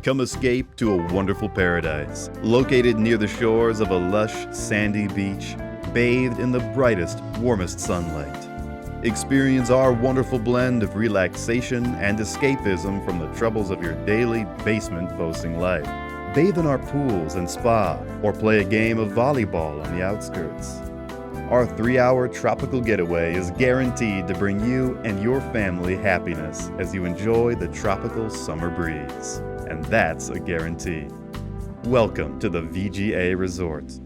Come escape to a wonderful paradise, located near the shores of a lush, sandy beach, bathed in the brightest, warmest sunlight. Experience our wonderful blend of relaxation and escapism from the troubles of your daily basement-boasting life. Bathe in our pools and spa, or play a game of volleyball on the outskirts. Our 3-hour tropical getaway is guaranteed to bring you and your family happiness as you enjoy the tropical summer breeze. And that's a guarantee. Welcome to the VGA Resort.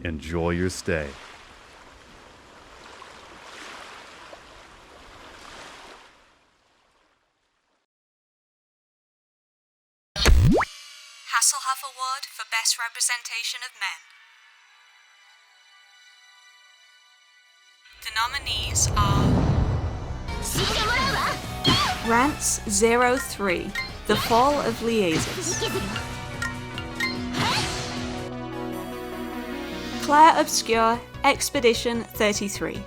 Enjoy your stay. Hasselhoff Award for Best Representation of Men. The nominees are Rants 03, The Fall of Liaisons. Claire Obscure, Expedition 33.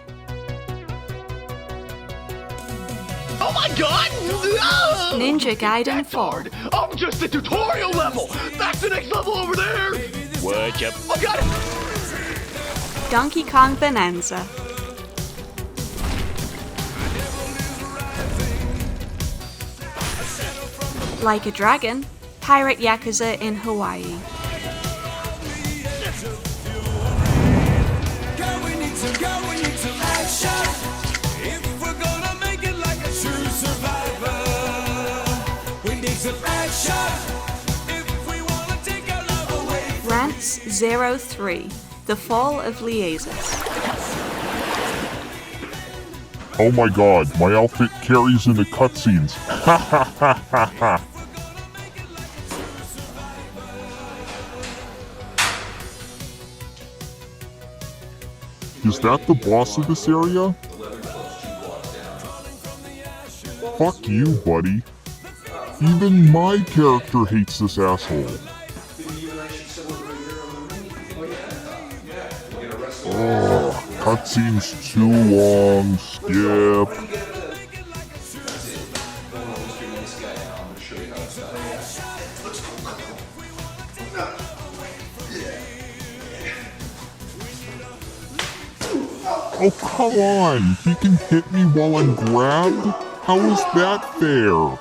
Oh my god! No! Ninja Gaiden 4. I'm just at tutorial level! That's the next level over there! What's up? I got it! Donkey Kong Bonanza. Like a Dragon, Pirate Yakuza in Hawaii. Rants 03, The Fall of Liaisons. Oh my god, my outfit carries in the cutscenes. Ha ha ha ha ha. Is that the boss of this area? Fuck you, buddy. Even my character hates this asshole. Oh, cutscene's too long. Skip. Oh, come on! He can hit me while I'm grabbed? How is that fair?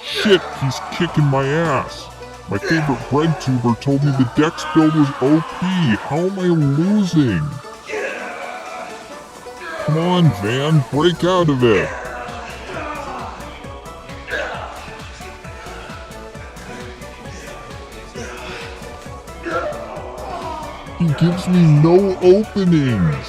Shit, he's kicking my ass. My favorite bread tuber told me the Dex build was OP. How am I losing? Come on, Van, break out of it. He gives me no openings.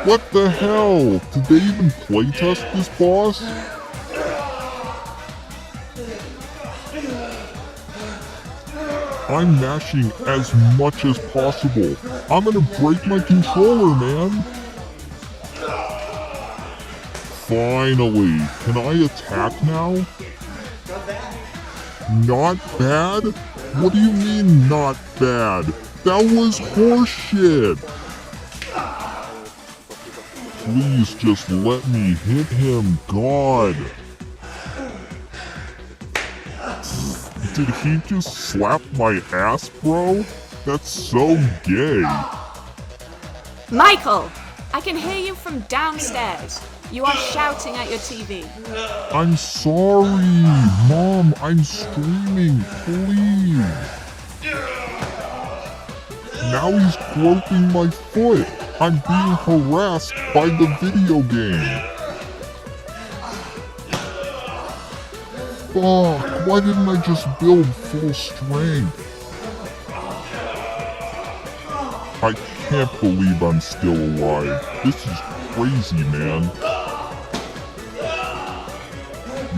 What the hell? Did they even playtest this boss? I'm mashing as much as possible. I'm gonna break my controller, man. Finally, can I attack now? Not bad? What do you mean not bad? That was horseshit. Please just let me hit him, God. Did he just slap my ass, bro? That's so gay. Michael! I can hear you from downstairs. You are shouting at your TV. I'm sorry, Mom, I'm streaming, please. Now he's groping my foot. I'm being harassed by the video game. Fuck, why didn't I just build full strength? I can't believe I'm still alive. This is crazy, man.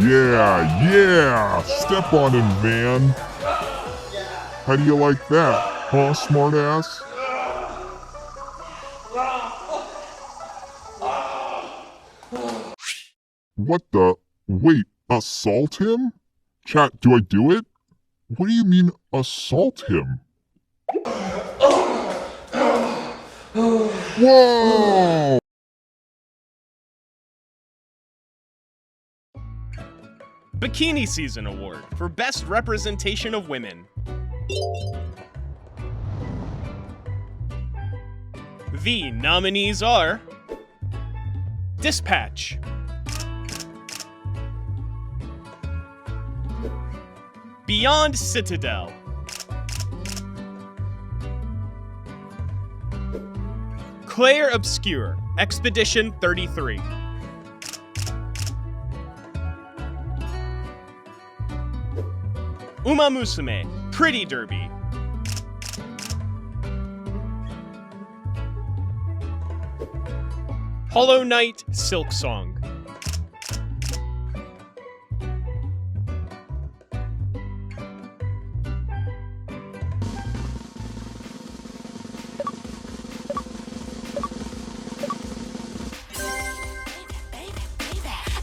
Yeah, step on him, man. How do you like that, huh, smartass? What the? Wait, assault him? Chat, do I do it? What do you mean, assault him? Whoa! Bikini Season Award for Best Representation of Women. The nominees are Dispatch, Beyond Citadel, Claire Obscure, Expedition 33, Uma Musume, Pretty Derby, Hollow Knight, Silk Song,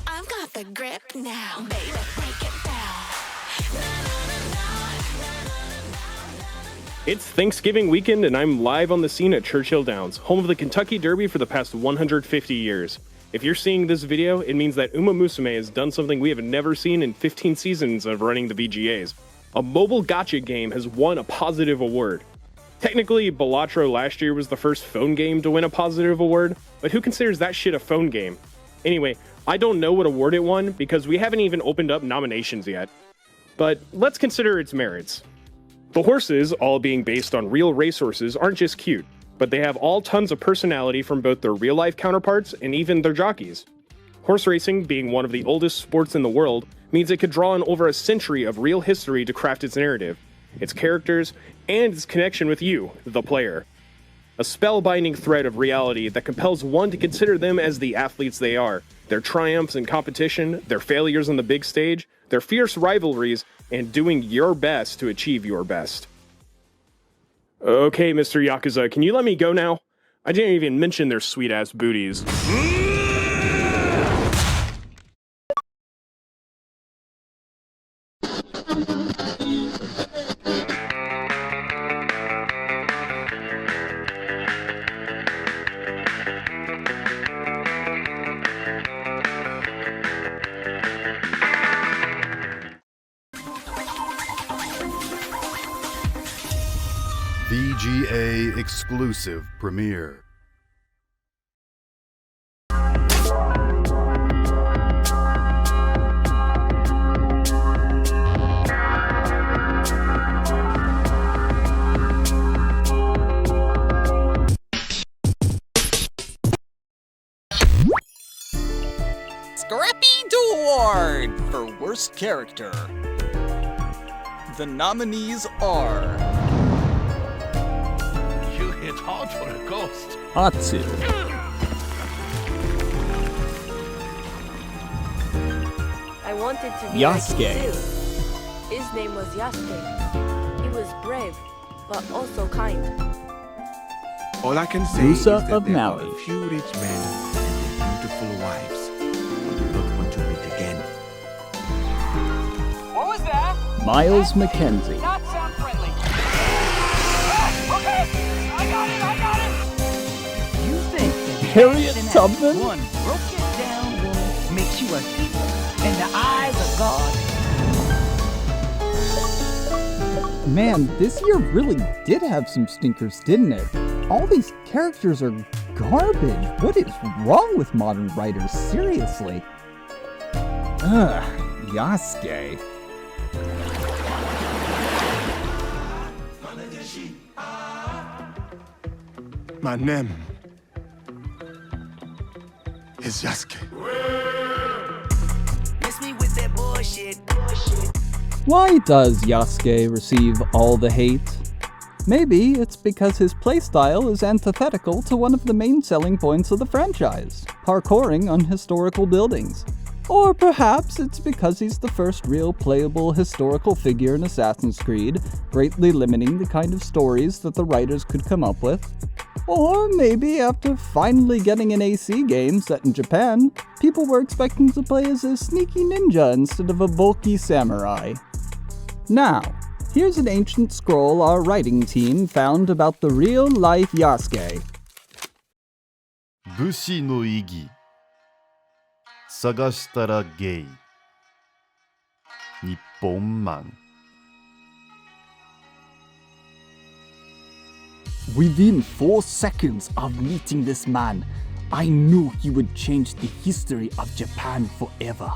I've got the grip now, baby, break it down. It's Thanksgiving weekend and I'm live on the scene at Churchill Downs, home of the Kentucky Derby for the past 150 years. If you're seeing this video, it means that Uma Musume has done something we have never seen in 15 seasons of running the VGAs. A mobile gacha game has won a positive award. Technically, Balatro last year was the first phone game to win a positive award, but who considers that shit a phone game? Anyway, I don't know what award it won because we haven't even opened up nominations yet. But let's consider its merits. The horses, all being based on real racehorses, aren't just cute, but they have all tons of personality from both their real-life counterparts and even their jockeys. Horse racing, being one of the oldest sports in the world, means it could draw on over a century of real history to craft its narrative, its characters, and its connection with you, the player. A spellbinding thread of reality that compels one to consider them as the athletes they are, their triumphs in competition, their failures on the big stage, their fierce rivalries, and doing your best to achieve your best. Okay, Mr. Yakuza, can you let me go now? I didn't even mention their sweet-ass booties. VGA exclusive premiere. Scrappy Award for Worst Character. The nominees are You hit hard for a ghost. Atsu, I wanted to be Yasuke. like him too. His name was Yasuke. He was brave, but also kind. All I can say Musa is that of there Maui. are a few rich men and their beautiful wives who do not want to meet again. What was that? Miles McKenzie, Not sound friendly. Okay, I got it. You think that Harriet dancing at Tubman? one broken down woman makes you a hero in the eyes of God? Man, this year really did have some stinkers, didn't it? All these characters are garbage. What is wrong with modern writers? Seriously. Ugh, Yasuke. My name is Yasuke. Miss me with that bullshit. Why does Yasuke receive all the hate? Maybe it's because his playstyle is antithetical to one of the main selling points of the franchise, parkouring on historical buildings. Or perhaps it's because he's the first real playable historical figure in Assassin's Creed, greatly limiting the kind of stories that the writers could come up with. Or maybe after finally getting an AC game set in Japan, people were expecting to play as a sneaky ninja instead of a bulky samurai. Now, here's an ancient scroll our writing team found about the real-life Yasuke. 武士の意義探したらゲイ日本マン Within 4 seconds of meeting this man, I knew he would change the history of Japan forever.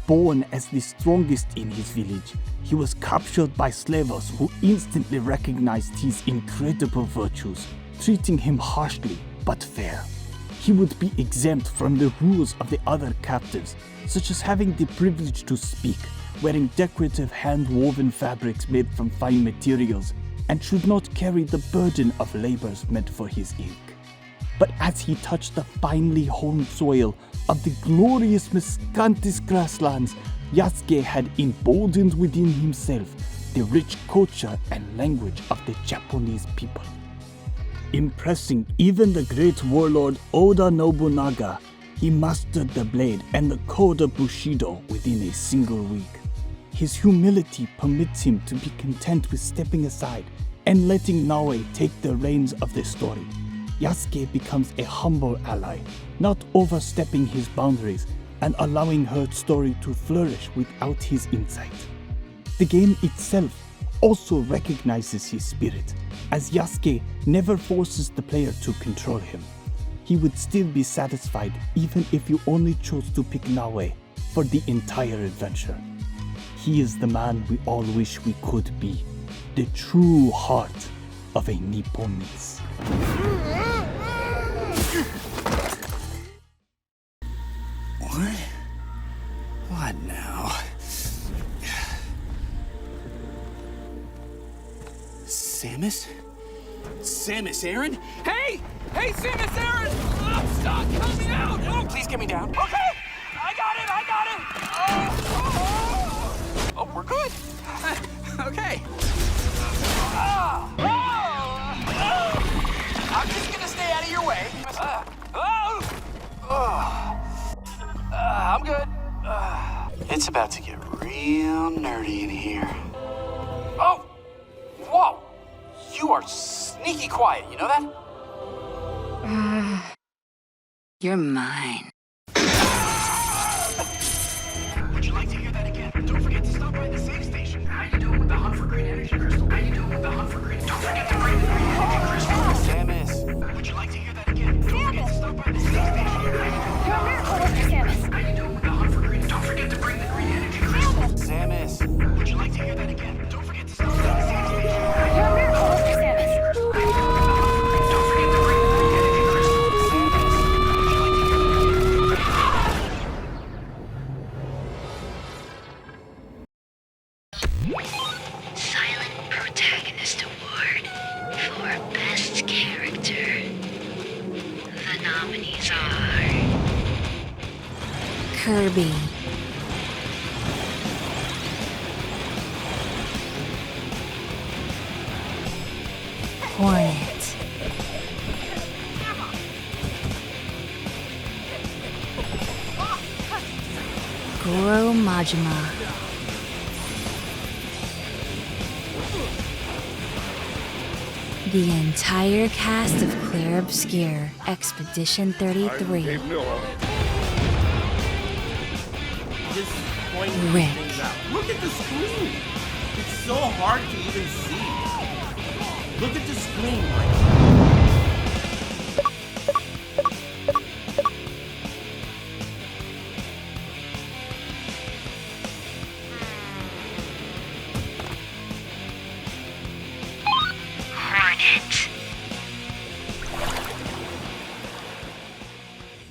Born as the strongest in his village, he was captured by slavers who instantly recognized his incredible virtues, treating him harshly but fair. He would be exempt from the rules of the other captives, such as having the privilege to speak, wearing decorative hand-woven fabrics made from fine materials, and should not carry the burden of labors meant for his ink. But as he touched the finely honed soil of the glorious Miscanthus grasslands, Yasuke had emboldened within himself the rich culture and language of the Japanese people. Impressing even the great warlord Oda Nobunaga, he mastered the blade and the code of Bushido within a single week. His humility permits him to be content with stepping aside and letting Naoe take the reins of the story. Yasuke becomes a humble ally, not overstepping his boundaries and allowing her story to flourish without his insight. The game itself also recognizes his spirit, as Yasuke never forces the player to control him. He would still be satisfied even if you only chose to pick Naoe for the entire adventure. He is the man we all wish we could be, the true heart of a Nipponese. What now? Samus? Samus Aran? Hey! Hey, Samus Aran! I'm stuck! Help me out! Oh, Please get me down. okay! I got it! Oh, we're good. Okay. I'm just gonna stay out of your way. I'm good. It's about to get real nerdy in here. Oh! Whoa! You are sneaky quiet, you know that? You're mine. Would you like to hear that again? Don't forget to stop by the save station. How you doing with the hunt for green energy crystal? How you doing with the hunt for green? Don't forget to bring the green energy crystal. Samus. Would you like to hear that again? Don't forget to stop by the save station. You're a miracle worker, Samus. How you doing with the hunt for green? Don't forget to bring the green energy crystal. Samus. Would you like to hear that again? Don't forget to stop by the save station. You're a miracle worker, Samus. Don't forget to bring the green energy crystal. Silent Protagonist Award for Best Character. The nominees are Kirby, Hornet, Goro Majima, the entire cast of Claire Obscure, Expedition 33. Rick. Look at the screen. It's so hard to even see. Look at the screen, Hornet.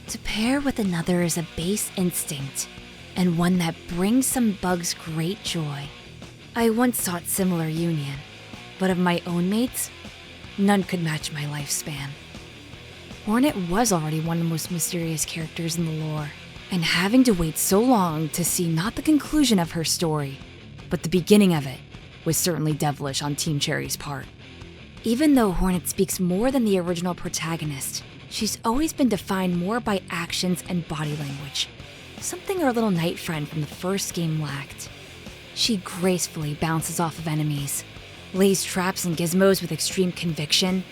To pair with another is a base instinct, and one that brings some bugs great joy. I once sought similar union, but of my own mates, none could match my lifespan. Hornet was already one of the most mysterious characters in the lore, and having to wait so long to see not the conclusion of her story, but the beginning of it, was certainly devilish on Team Cherry's part. Even though Hornet speaks more than the original protagonist, she's always been defined more by actions and body language, something our little knight friend from the first game lacked. She gracefully bounces off of enemies, lays traps and gizmos with extreme conviction,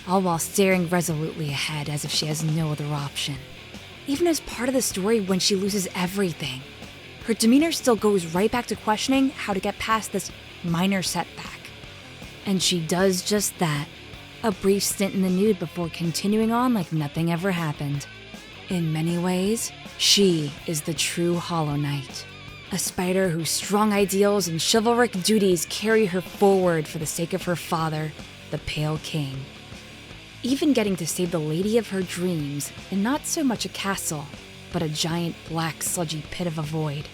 all while staring resolutely ahead as if she has no other option. Even as part of the story when she loses everything, her demeanor still goes right back to questioning how to get past this minor setback. And she does just that, a brief stint in the nude before continuing on like nothing ever happened. In many ways, she is the true Hollow Knight, a spider whose strong ideals and chivalric duties carry her forward for the sake of her father, the Pale King. Even getting to save the lady of her dreams in not so much a castle, but a giant black sludgy pit of a void.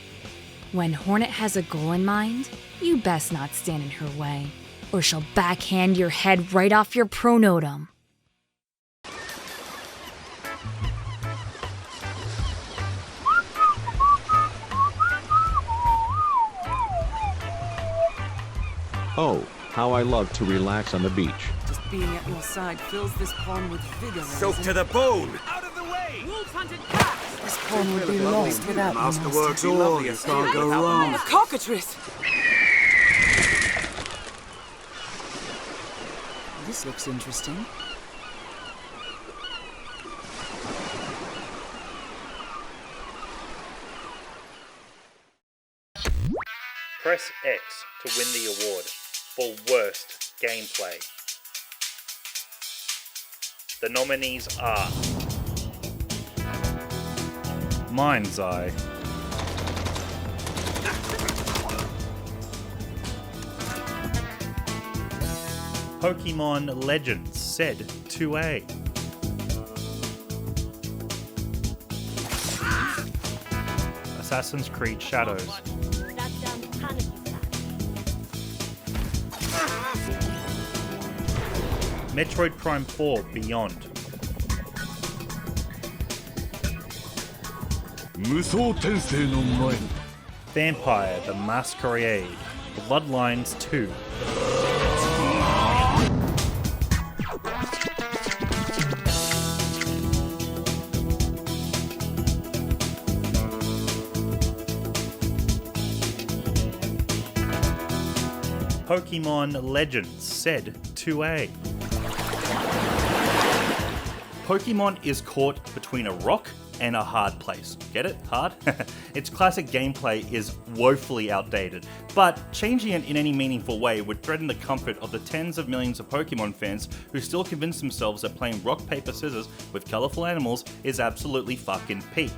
When Hornet has a goal in mind, you best not stand in her way, or she'll backhand your head right off your pronotum. Oh, how I love to relax on the beach. Just being at your side fills this pond with vigor. Soaked to the bone! Out of the way! Wolves hunted cats! This pond would be lost without you, Masterwork's all, you can't go wrong. A cockatrice! This looks interesting. Press X to win the award for Worst Gameplay. The nominees are Mind's Eye, Pokemon Legends Said 2A, Assassin's Creed Shadows, Metroid Prime 4 Beyond, Vampire the Masquerade Bloodlines 2, Pokemon Legends Said 2A. Pokemon is caught between a rock and a hard place. Get it? Hard? Its classic gameplay is woefully outdated, but changing it in any meaningful way would threaten the comfort of the tens of millions of Pokemon fans who still convince themselves that playing rock, paper, scissors with colourful animals is absolutely fucking peak.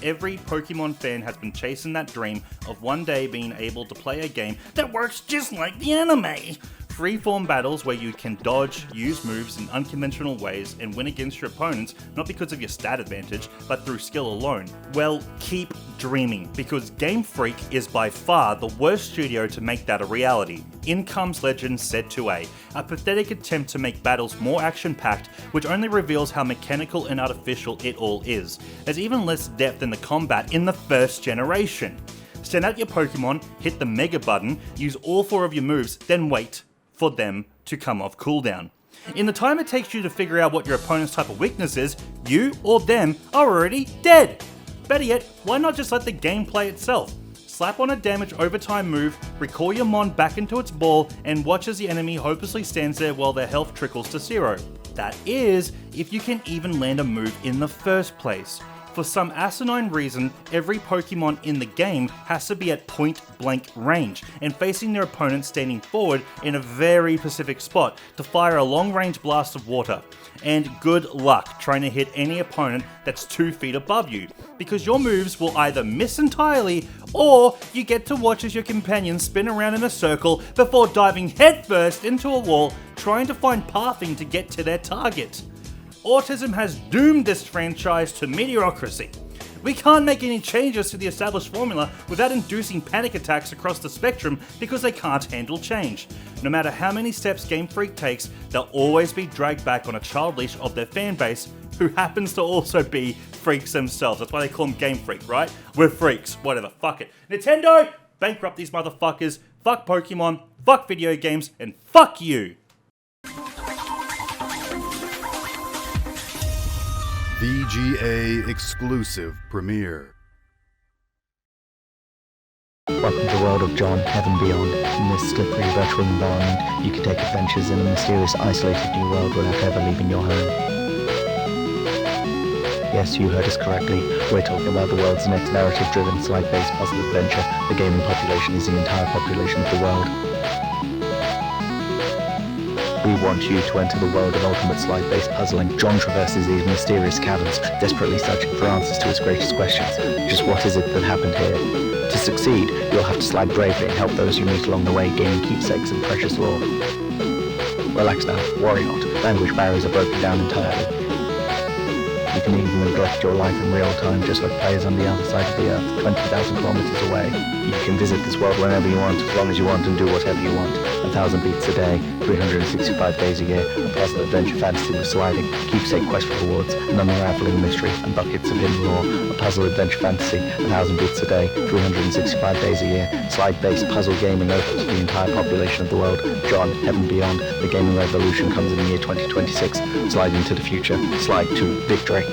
Every Pokemon fan has been chasing that dream of one day being able to play a game that works just like the anime. Freeform battles where you can dodge, use moves in unconventional ways, and win against your opponents not because of your stat advantage, but through skill alone. Well, keep dreaming, because Game Freak is by far the worst studio to make that a reality. In comes Legends Said 2A, a pathetic attempt to make battles more action-packed, which only reveals how mechanical and artificial it all is. There's even less depth in the combat in the first generation. Send out your Pokemon, hit the Mega button, use all 4 of your moves, then wait for them to come off cooldown. In the time it takes you to figure out what your opponent's type of weakness is, you or them are already dead. Better yet, why not just let the game play itself? Slap on a damage overtime move, recall your Mon back into its ball, and watch as the enemy hopelessly stands there while their health trickles to 0. That is, if you can even land a move in the first place. For some asinine reason, every Pokemon in the game has to be at point-blank range and facing their opponent standing forward in a very specific spot to fire a long-range blast of water. And good luck trying to hit any opponent that's 2 feet above you, because your moves will either miss entirely, or you get to watch as your companions spin around in a circle before diving headfirst into a wall trying to find pathing to get to their target. Autism has doomed this franchise to mediocrity. We can't make any changes to the established formula without inducing panic attacks across the spectrum because they can't handle change. No matter how many steps Game Freak takes, they'll always be dragged back on a child leash of their fan base, who happens to also be freaks themselves. That's why they call them Game Freak, right? We're freaks. Whatever. Fuck it. Nintendo, bankrupt these motherfuckers. Fuck Pokemon. Fuck video games. And fuck you. VGA exclusive premiere. Welcome to the world of John, Heaven Beyond. In this slippery virtual environment, you can take adventures in a mysterious, isolated new world without ever leaving your home. Yes, you heard us correctly. We're talking about the world's next narrative-driven, slide-based puzzle adventure. The gaming population is the entire population of the world. We want you to enter the world of ultimate slide-based puzzling. John traverses these mysterious caverns, desperately searching for answers to his greatest questions. Just what is it that happened here? To succeed, you'll have to slide bravely and help those you meet along the way, gaining keepsakes and precious lore. Relax now, worry not. Language barriers are broken down entirely. You can even neglect your life in real time, just like players on the other side of the Earth, 20,000 kilometers away. You can visit this world whenever you want, as long as you want, and do whatever you want. 1,000 beats a day, 365 days a year, a puzzle adventure fantasy with sliding, keepsake quest rewards, an unraveling mystery, and buckets of hidden lore. A puzzle adventure fantasy, 1,000 beats a day, 365 days a year, slide-based puzzle gaming open to the entire population of the world. John, Heaven Beyond, the gaming revolution comes in the year 2026. Slide into the future, slide to victory.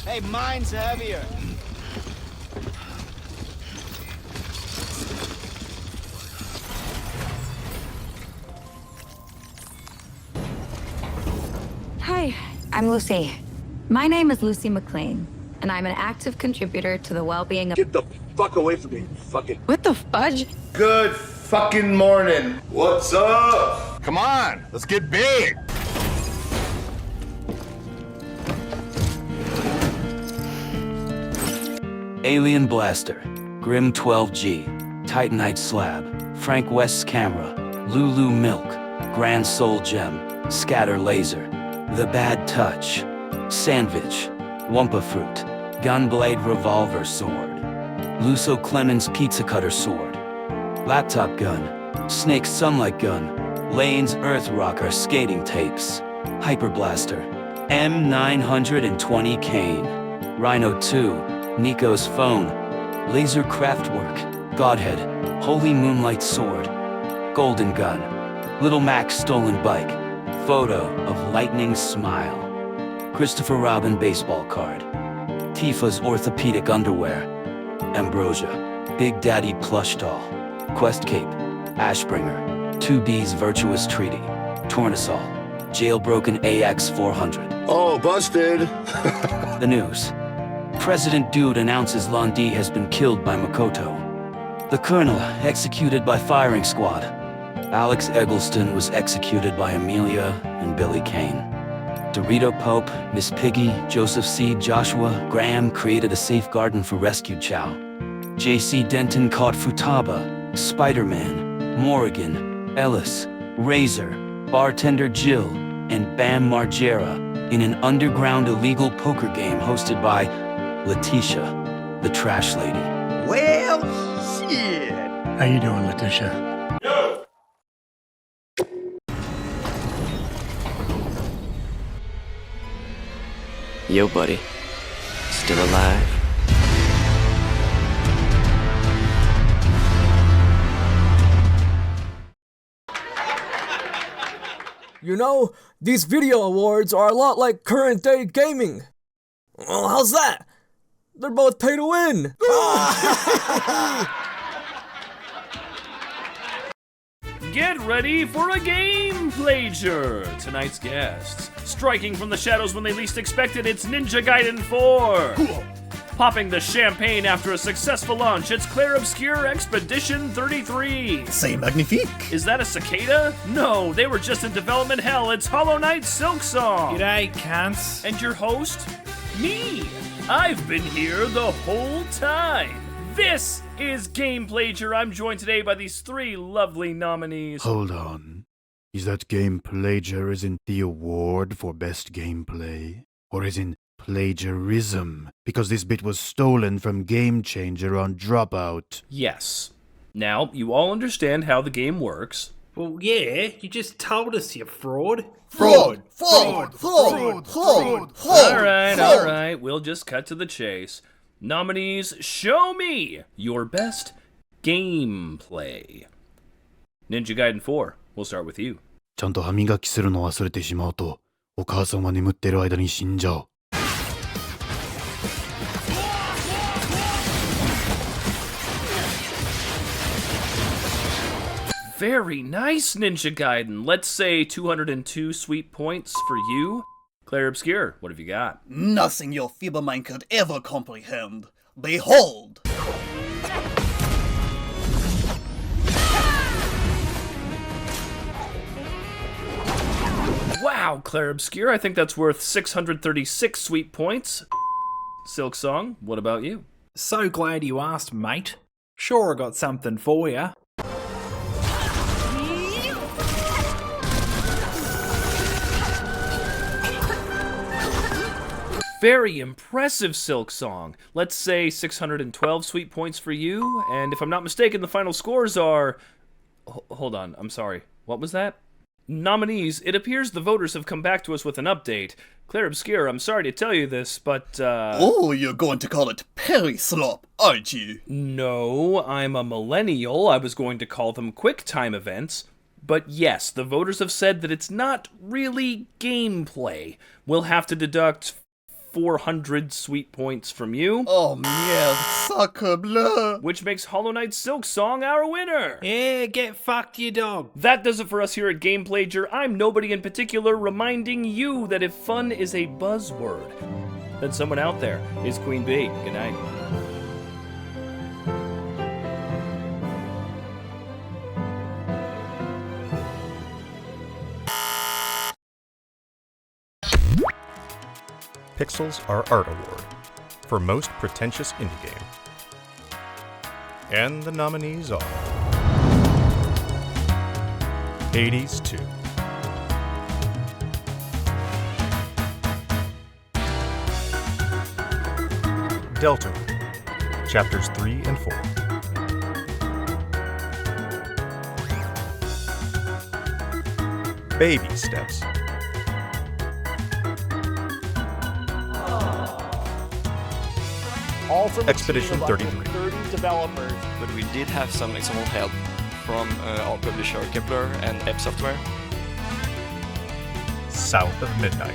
Hey, mine's heavier. Hi, I'm Lucy. My name is Lucy McLean, and I'm an active contributor to the well-being of— Get the fuck away from me, fucking— What the fudge? Good fucking morning. What's up? Come on, let's get big. Alien Blaster, Grim 12G, Titanite Slab, Frank West's Camera, Lulu Milk, Grand Soul Gem, Scatter Laser, The Bad Touch, Sandwich, Wumpa Fruit, Gunblade Revolver Sword, Luso Clemens Pizza Cutter Sword, Laptop Gun, Snake Sunlight Gun, Lane's Earth Rocker Skating Tapes, Hyper Blaster, M920 Cane, Rhino 2, Nico's Phone, Laser Craftwork, Godhead, Holy Moonlight Sword, Golden Gun, Little Mac's Stolen Bike, Photo of Lightning Smile, Christopher Robin Baseball Card, Tifa's Orthopedic Underwear, Ambrosia, Big Daddy Plush Doll, Quest Cape, Ashbringer, 2B's Virtuous Treaty, Tornasol, Jailbroken AX400. Oh, busted. The news. President Dude announces Londi has been killed by Makoto. The Colonel executed by firing squad. Alex Eggleston was executed by Amelia and Billy Kane. Dorito Pope, Miss Piggy, Joseph C. Joshua, Graham created a safe garden for rescued Chow. J.C. Denton caught Futaba, Spider-Man, Morrigan, Ellis, Razor, Bartender Jill, and Bam Margera in an underground illegal poker game hosted by Letitia, the trash lady. Well, shit. How you doing, Letitia? Yo! Yo, buddy. Still alive? You know, these video awards are a lot like current day gaming. Well, how's that? They're both pay to win. Get ready for a game plager! Tonight's guests. Striking from the shadows when they least expect it, it's Ninja Gaiden 4! Cool. Popping the champagne after a successful launch, it's Clair Obscur Expedition 33! C'est magnifique! Is that a cicada? No, they were just in development hell, it's Hollow Knight Silksong! G'day, cunts. And your host? Me! I've been here the whole time! This is Game Plager. I'm joined today by these three lovely nominees. Hold on. Is that game plagiarism the award for best gameplay? Or is it plagiarism because this bit was stolen from Game Changer on Dropout? Yes. Now, you all understand how the game works. Well, yeah, you just told us, you fraud. Alright, alright, we'll just cut to the chase. Nominees, show me your best gameplay. Ninja Gaiden 4, we'll start with you. ちゃんと歯磨きするの忘れてしまうと、お母さんは眠ってる間に死んじゃう。Very nice, Ninja Gaiden. Let's say 202 sweet points for you. Claire Obscure, what have you got? Nothing your feeble mind could ever comprehend. Behold! Wow, Claire Obscure, I think that's worth 636 sweet points. Silk Song, what about you? So glad you asked, mate. Sure, I got something for ya. Very impressive, Silk Song. Let's say 612 sweet points for you, and if I'm not mistaken, the final scores are... Hold on, I'm sorry. What was that? Nominees, it appears the voters have come back to us with an update. Claire Obscure, I'm sorry to tell you this, but, Oh, you're going to call it Perislop, aren't you? No, I'm a millennial. I was going to call them QuickTime events. But yes, the voters have said that it's not really gameplay. We'll have to deduct 400 sweet points from you. Oh, merde, sacre bleu. Which makes Hollow Knight Silk Song our winner. Yeah, get fucked, you dog. That does it for us here at Gameplager. I'm nobody in particular, reminding you that if fun is a buzzword, then someone out there is Queen Bee. Good night. Pixels Are Art Award for Most Pretentious Indie Game. And the nominees are Hades 2, Delta, Chapters 3 and 4, Baby Steps, All from Expedition 33. 30 developers. But we did have some external help from our publisher Kepler and Ebb Software. South of Midnight,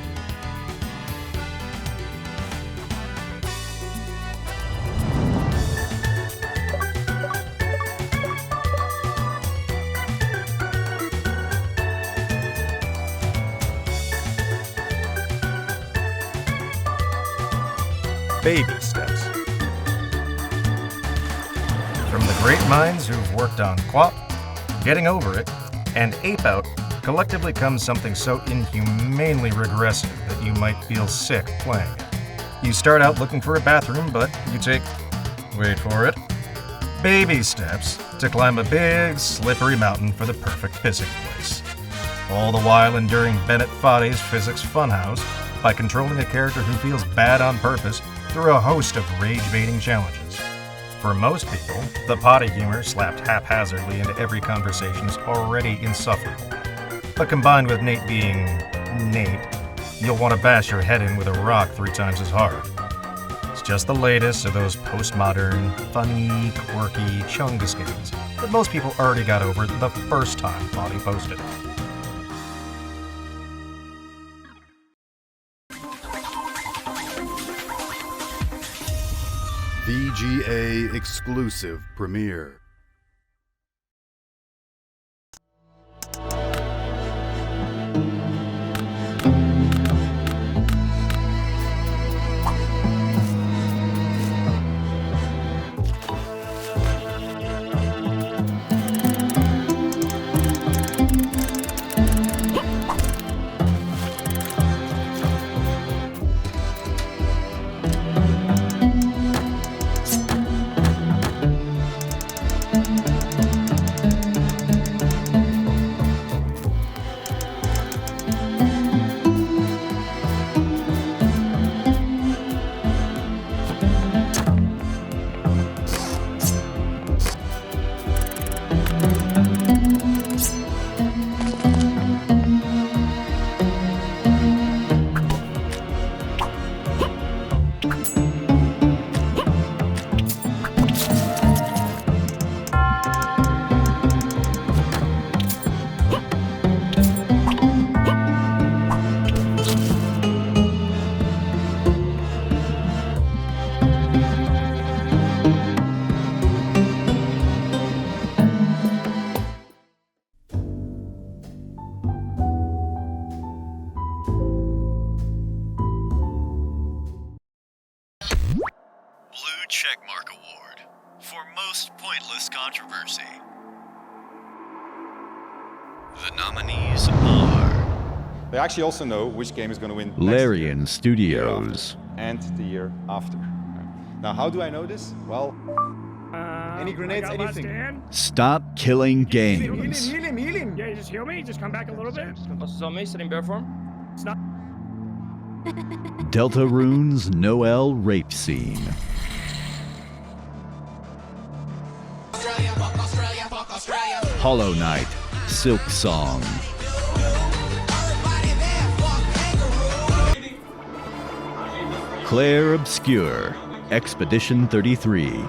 Baby Steps. From the great minds who've worked on QWOP, Getting Over It, and Ape Out, collectively comes something so inhumanely regressive that you might feel sick playing it. You start out looking for a bathroom, but you take, wait for it, baby steps to climb a big, slippery mountain for the perfect pissing place. All the while enduring Bennett Foddy's physics funhouse by controlling a character who feels bad on purpose through a host of rage-baiting challenges. For most people, the potty humor slapped haphazardly into every conversation is already insufferable. But combined with Nate being Nate, you'll want to bash your head in with a rock 3 times as hard. It's just the latest of those postmodern, funny, quirky Chungus games that most people already got over the first time Potty posted it. VGA exclusive premiere. Pointless Controversy. The nominees are They actually also know which game is going to win next Larian Studios. and the year after. Now, how do I know this? Well, any grenades, anything. Stop Killing Games. Heal him. Yeah, just heal me. Just come back a little bit. What's on me? Sitting bear form. It's not. Deltarune's Noel Rape Scene. Hollow Knight, Silk Song. Claire Obscure, Expedition 33.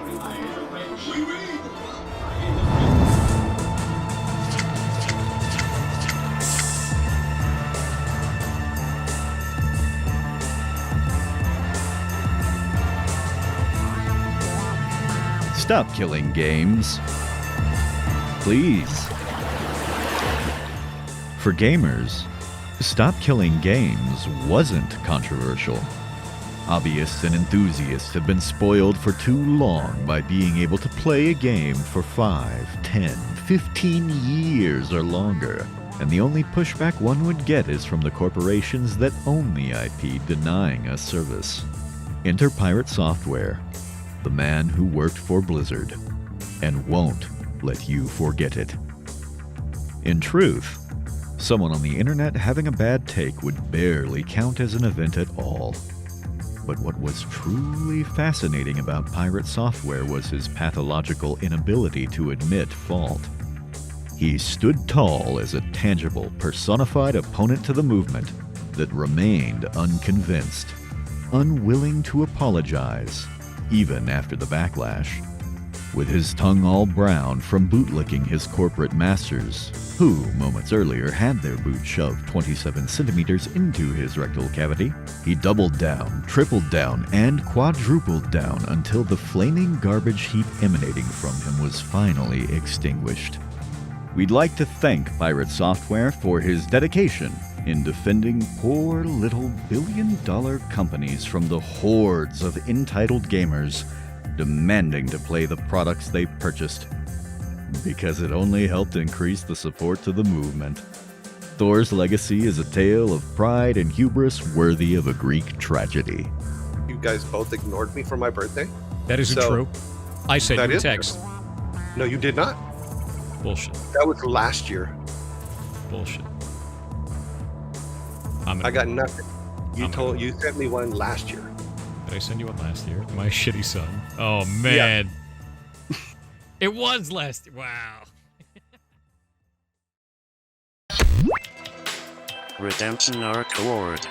Stop Killing Games. Please. For gamers, Stop Killing Games wasn't controversial. Hobbyists and enthusiasts have been spoiled for too long by being able to play a game for 5, 10, 15 years or longer, and the only pushback one would get is from the corporations that own the IP denying us service. Enter Pirate Software, the man who worked for Blizzard, and won't let you forget it. In truth, someone on the internet having a bad take would barely count as an event at all. But what was truly fascinating about Pirate Software was his pathological inability to admit fault. He stood tall as a tangible, personified opponent to the movement that remained unconvinced, unwilling to apologize, even after the backlash. With his tongue all brown from bootlicking his corporate masters, who, moments earlier, had their boot shoved 27 centimeters into his rectal cavity, he doubled down, tripled down, and quadrupled down until the flaming garbage heap emanating from him was finally extinguished. We'd like to thank Pirate Software for his dedication in defending poor little billion-dollar companies from the hordes of entitled gamers demanding to play the products they purchased, because it only helped increase the support to the movement. Thor's legacy is a tale of pride and hubris worthy of a Greek tragedy. You guys both ignored me for my birthday? That isn't true. I sent That you a is text. true. No, you did not. Bullshit. That was last year. Bullshit. I got nothing. You sent me one last year. Did I send you one last year? My shitty son. Oh, man. It was last... Wow. Redemption Arc Award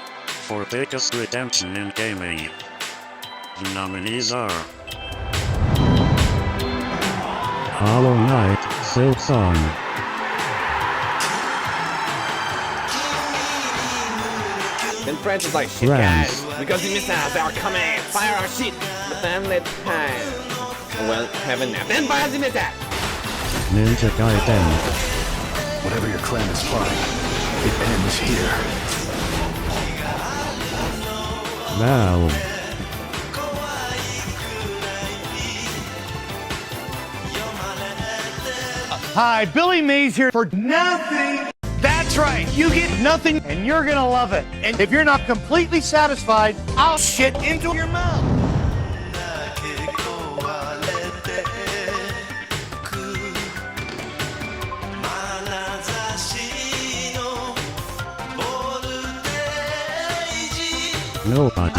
for biggest redemption in gaming. The nominees are Hollow Knight, Silk Song. And French is like, shit Rams. guys, because the missiles are coming, fire our shit, but then let's hide. Well, have a nap, then fire the missile. Ninja Gaiden. Whatever your clan is fine, it ends here. Now. Hi, Billy Mays here for nothing. That's right, you get nothing and you're gonna love it. And if you're not completely satisfied, I'll shit into your mouth. Nobody.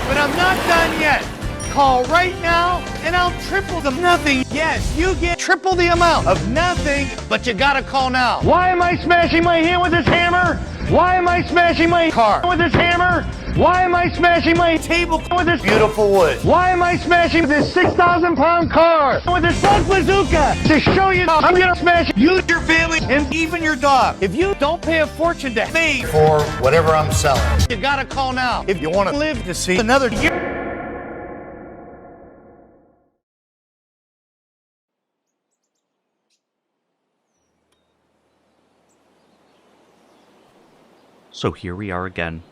But I'm not done yet. Call right now and I'll triple the nothing. Yes, you get triple the amount of nothing, but you gotta call now. Why am I smashing my hand with this hammer? Why am I smashing my car with this hammer? Why am I smashing my table with this beautiful wood? Why am I smashing this 6,000-pound car with this bug bazooka? To show you I'm gonna smash you, your family, and even your dog. If you don't pay a fortune to me for whatever I'm selling, you gotta call now if you want to live to see another year. So here we are again.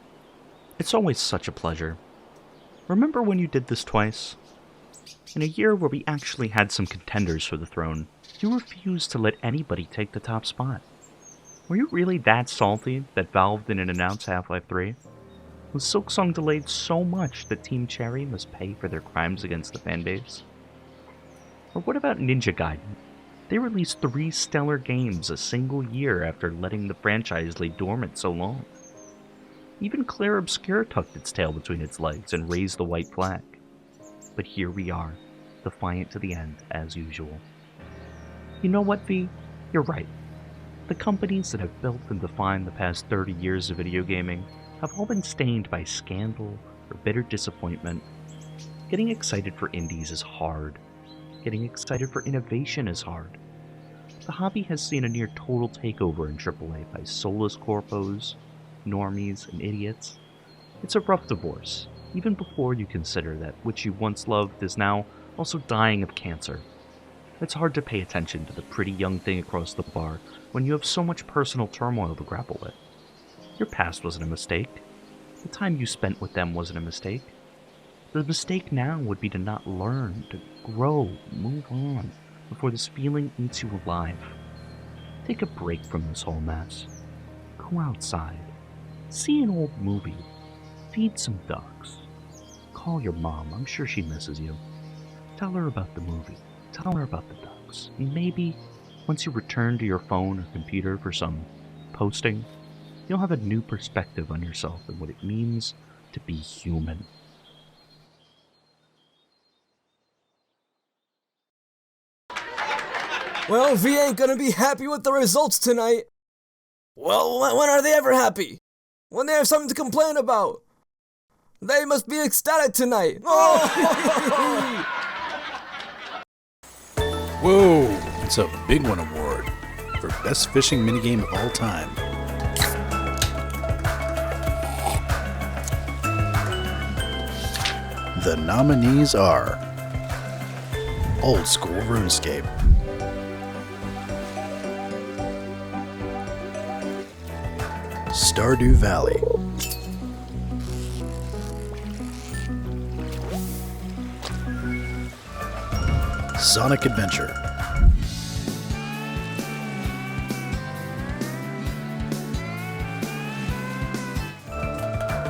It's always such a pleasure. Remember when you did this twice? In a year where we actually had some contenders for the throne, you refused to let anybody take the top spot. Were you really that salty that Valve didn't announce Half-Life 3? Was Silksong delayed so much that Team Cherry must pay for their crimes against the fanbase? Or what about Ninja Gaiden? They released 3 stellar games a single year after letting the franchise lay dormant so long. Even Clair Obscur tucked its tail between its legs and raised the white flag. But here we are, defiant to the end, as usual. You know what, V? You're right. The companies that have built and defined the past 30 years of video gaming have all been stained by scandal or bitter disappointment. Getting excited for indies is hard. Getting excited for innovation is hard. The hobby has seen a near total takeover in AAA by soulless corpos, normies, and idiots. It's a rough divorce, even before you consider that which you once loved is now also dying of cancer. It's hard to pay attention to the pretty young thing across the bar when you have so much personal turmoil to grapple with. Your past wasn't a mistake. The time you spent with them wasn't a mistake. The mistake now would be to not learn, to grow, move on, before this feeling eats you alive. Take a break from this whole mess. Go outside. See an old movie. Feed some ducks. Call your mom, I'm sure she misses you. Tell her about the movie. Tell her about the ducks. And maybe, once you return to your phone or computer for some posting, you'll have a new perspective on yourself and what it means to be human. Well, V ain't gonna be happy with the results tonight. Well, when are they ever happy? When they have something to complain about. They must be ecstatic tonight. Oh! Whoa, it's a Big One award for best fishing minigame of all time. The nominees are Old School RuneScape, Stardew Valley, Sonic Adventure,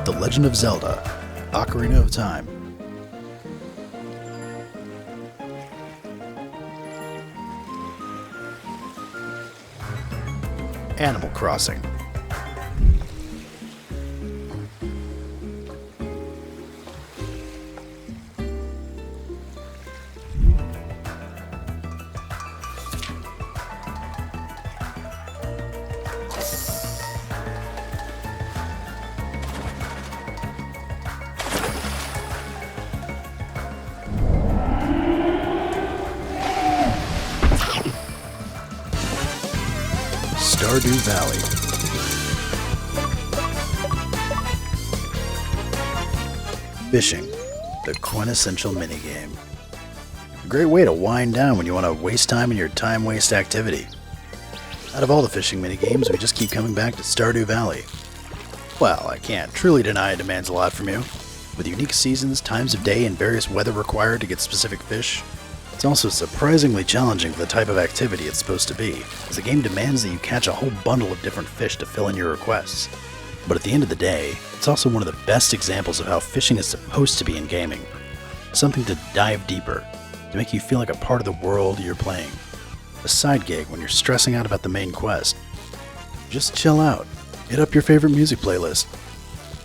The Legend of Zelda: Ocarina of Time, Animal Crossing, Stardew Valley, Fishing, the quintessential minigame. A great way to wind down when you want to waste time in your time-waste activity. Out of all the fishing minigames, we just keep coming back to Stardew Valley. Well, I can't truly deny it demands a lot from you. With unique seasons, times of day, and various weather required to get specific fish, it's also surprisingly challenging for the type of activity it's supposed to be, as the game demands that you catch a whole bundle of different fish to fill in your requests. But at the end of the day, it's also one of the best examples of how fishing is supposed to be in gaming. Something to dive deeper, to make you feel like a part of the world you're playing. A side gig when you're stressing out about the main quest. Just chill out, hit up your favorite music playlist.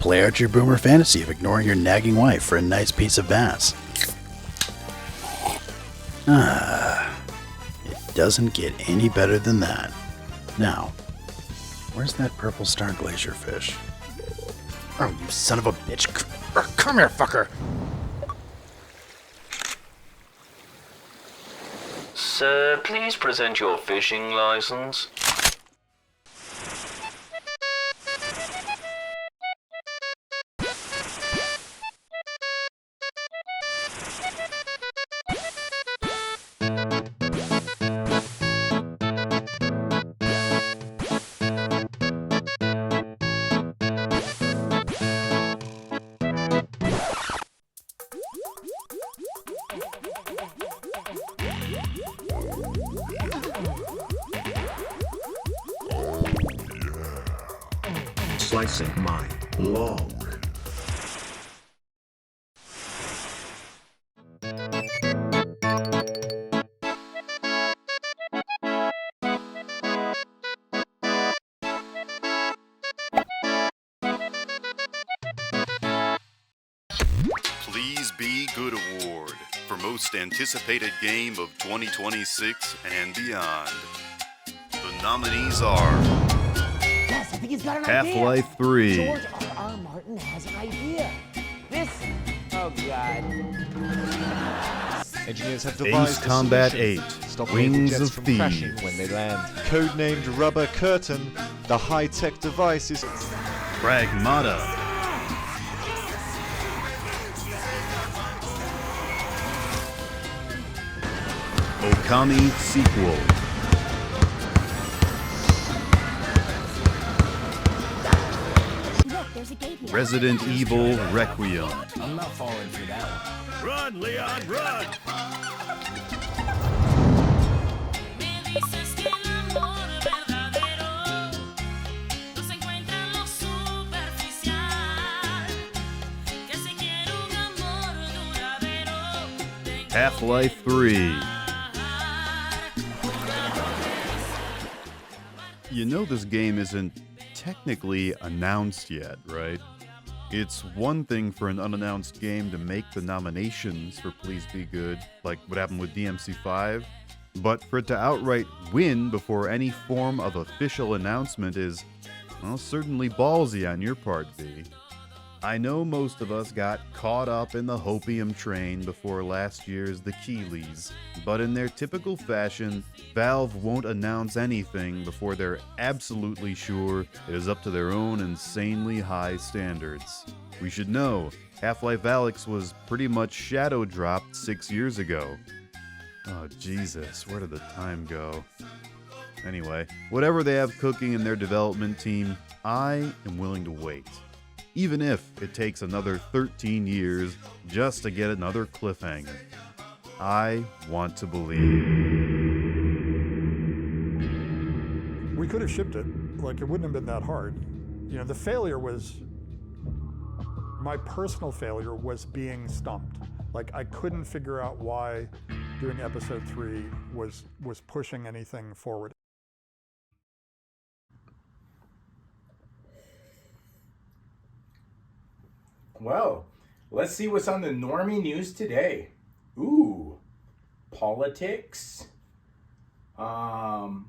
Play out your boomer fantasy of ignoring your nagging wife for a nice piece of bass. It doesn't get any better than that. Now, where's that purple star glacier fish? Oh, you son of a bitch. Come here, fucker. Sir, please present your fishing license. Slicing my log. Please Be Good Award for most anticipated game of 2026 and beyond. The nominees are Yes, I think he's got an Half-Life 3, George R. Martin has an idea. This. Oh, God. Engineers have Ace devised Combat a 8, solution to stop Wings jets of from Thieves. crashing when they land. Codenamed Rubber Curtain, the high-tech device is Pragmata, Okami Sequel, Look, there's a gate here. Resident Evil Requiem, I'm not falling for that one. Run, Leon, run! Half-Life 3. You know this game isn't technically announced yet, right? It's one thing for an unannounced game to make the nominations for Please Be Good, like what happened with DMC5, but for it to outright win before any form of official announcement is, well, certainly ballsy on your part, V. I know most of us got caught up in the Hopium train before last year's The Keeleys, but in their typical fashion, Valve won't announce anything before they're absolutely sure it is up to their own insanely high standards. We should know, Half-Life Alyx was pretty much shadow dropped 6 years ago. Oh Jesus, where did the time go? Anyway, whatever they have cooking in their development team, I am willing to wait. Even if it takes another 13 years just to get another cliffhanger. I want to believe. We could have shipped it. Like, it wouldn't have been that hard. You know, the failure was, my personal failure was being stumped. Like, I couldn't figure out why doing episode 3 was pushing anything forward. Well, let's see what's on the normie news today. Ooh, politics. Oh,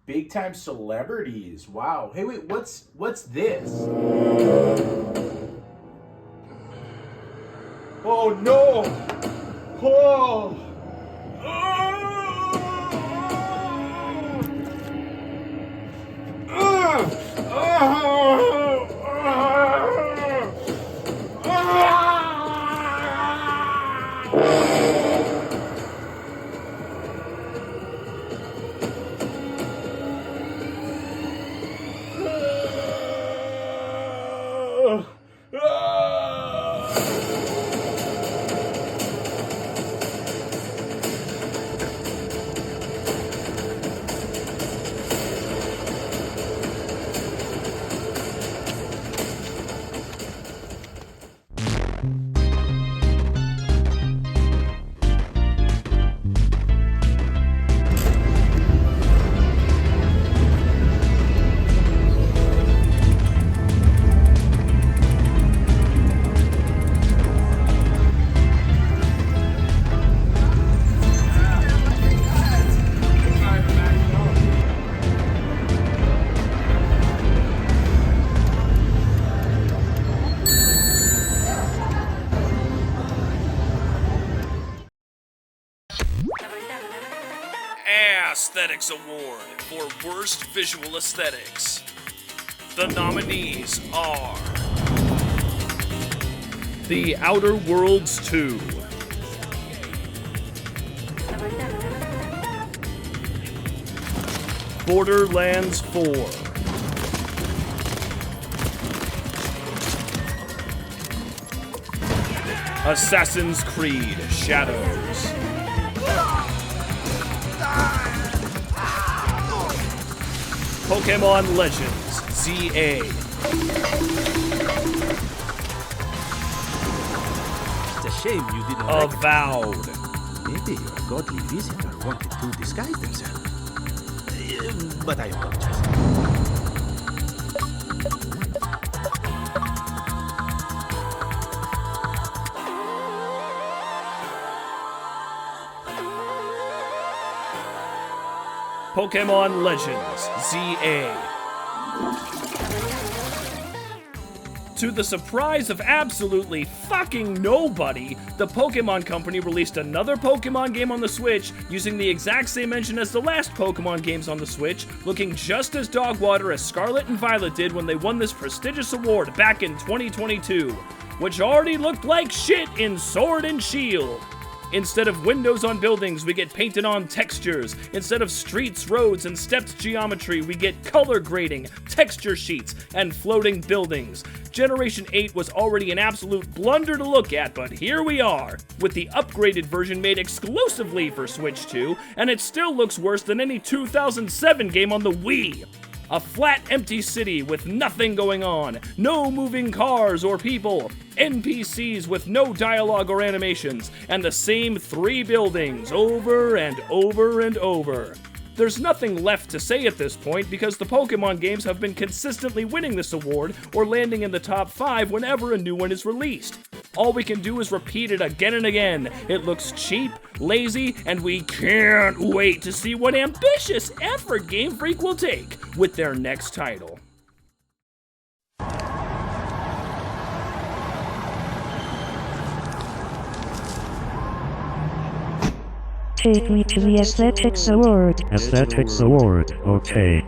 big time celebrities. Wow. Hey, wait, what's this? Oh no! Oh! Aesthetics Award for Worst Visual Aesthetics. The nominees are The Outer Worlds 2, Borderlands 4, Assassin's Creed Shadows, Pokemon Legends ZA. It's a shame you didn't Avowed. Maybe your godly visitor wanted to disguise themselves. But I apologize. Pokemon Legends ZA. To the surprise of absolutely fucking nobody, the Pokemon Company released another Pokemon game on the Switch using the exact same engine as the last Pokemon games on the Switch, looking just as dog water as Scarlet and Violet did when they won this prestigious award back in 2022, which already looked like shit in Sword and Shield. Instead of windows on buildings, we get painted on textures. Instead of streets, roads, and stepped geometry, we get color grading, texture sheets, and floating buildings. Generation 8 was already an absolute blunder to look at, but here we are, with the upgraded version made exclusively for Switch 2, and it still looks worse than any 2007 game on the Wii. A flat, empty city with nothing going on, no moving cars or people, NPCs with no dialogue or animations, and the same 3 buildings over and over and over. There's nothing left to say at this point because the Pokemon games have been consistently winning this award or landing in the top 5 whenever a new one is released. All we can do is repeat it again and again. It looks cheap, lazy, and we can't wait to see what ambitious effort Game Freak will take with their next title. Take me to the Aesthetics Award. Aesthetics Award, okay.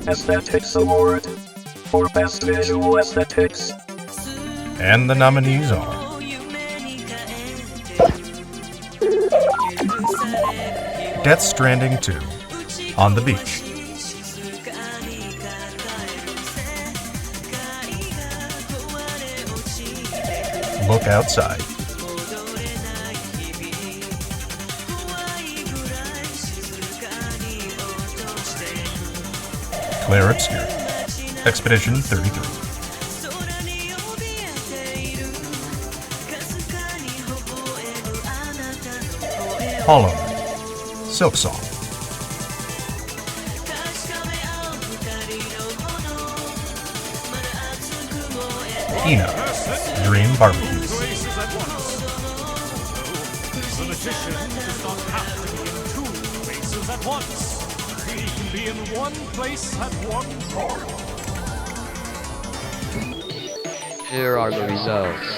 Aesthetics Award for Best Visual Aesthetics. And the nominees are Death Stranding 2, On the Beach, Look Outside, Clair Obscur, Expedition 33, Hollow Knight, Silk Song, Ina, Dream Barbecue, The magician does not have to be in 2 places at once. He can be in 1 place at one time. Here are the results.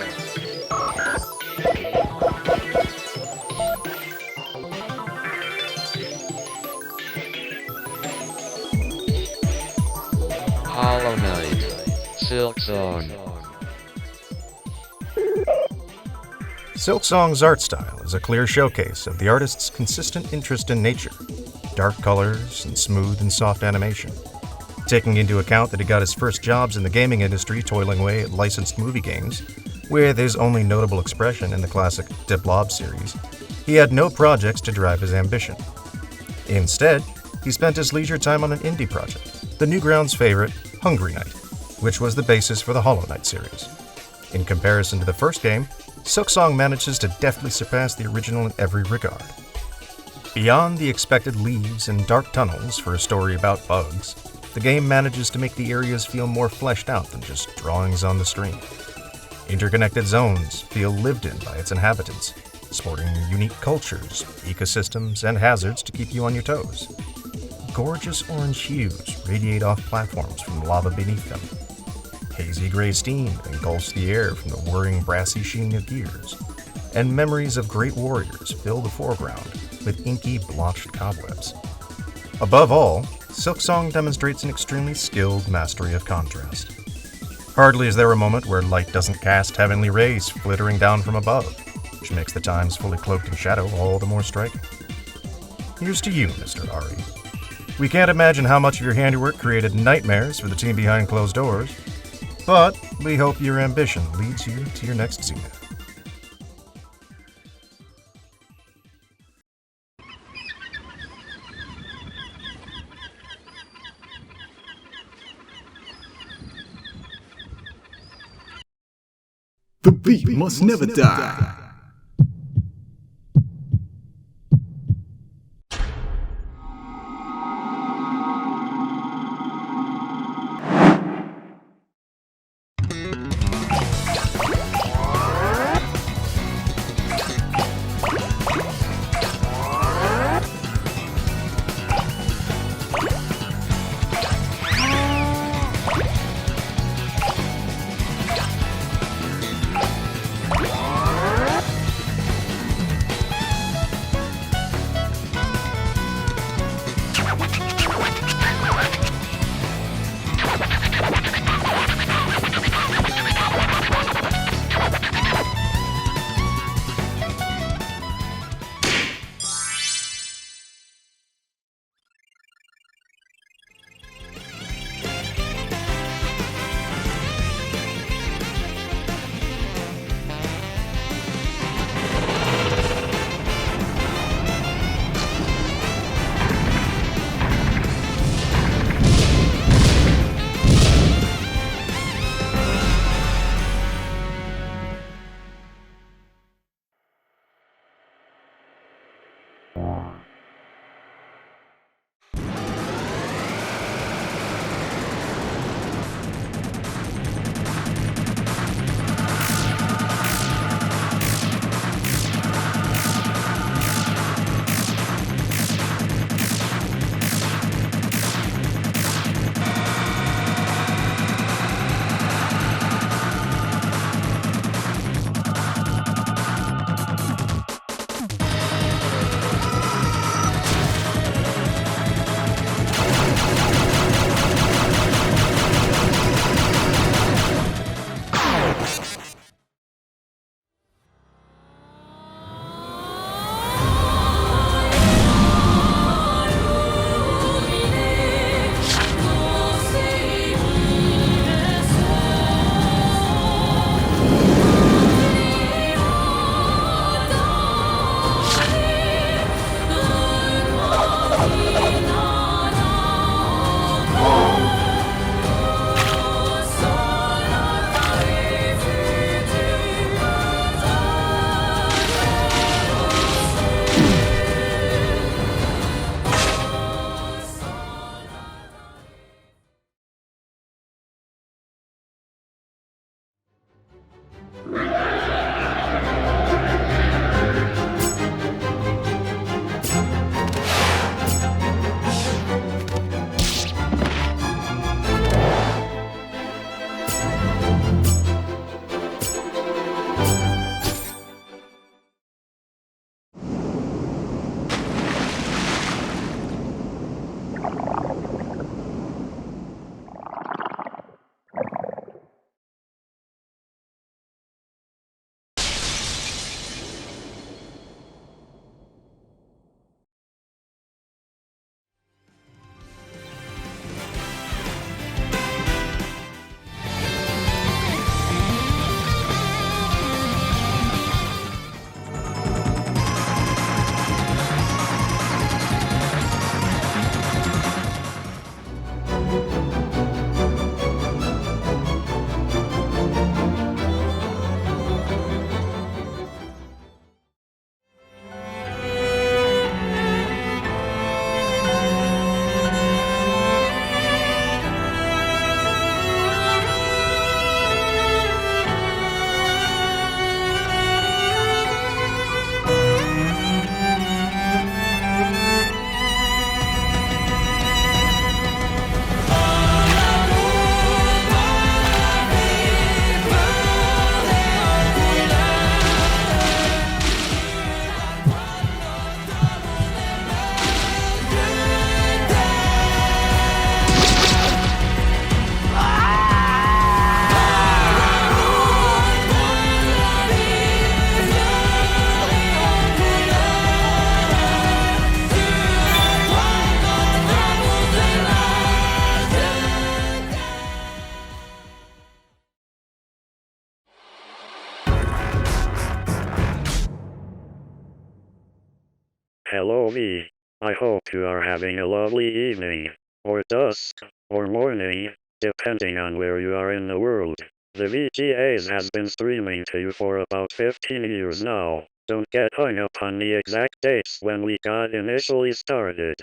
Hollow Knight, Silksong. Silksong's art style is a clear showcase of the artist's consistent interest in nature, dark colors, and smooth and soft animation. Taking into account that he got his first jobs in the gaming industry toiling away at licensed movie games, with his only notable expression in the classic De Blob series, he had no projects to drive his ambition. Instead, he spent his leisure time on an indie project, the Newgrounds' favorite, Hungry Knight, which was the basis for the Hollow Knight series. In comparison to the first game, Silksong manages to deftly surpass the original in every regard. Beyond the expected leaves and dark tunnels for a story about bugs, the game manages to make the areas feel more fleshed out than just drawings on the screen. Interconnected zones feel lived in by its inhabitants, sporting unique cultures, ecosystems, and hazards to keep you on your toes. Gorgeous orange hues radiate off platforms from lava beneath them. Hazy gray steam engulfs the air from the whirring brassy sheen of gears, and memories of great warriors fill the foreground with inky, blotched cobwebs. Above all, Silksong demonstrates an extremely skilled mastery of contrast. Hardly is there a moment where light doesn't cast heavenly rays flittering down from above, which makes the times fully cloaked in shadow all the more striking. Here's to you, Mr. Ari. We can't imagine how much of your handiwork created nightmares for the team behind closed doors, but we hope your ambition leads you to your next zenith. The beat must never die. LOV. I hope you are having a lovely evening, or dusk, or morning, depending on where you are in the world. The VGAs has been streaming to you for about 15 years now. Don't get hung up on the exact dates when we got initially started.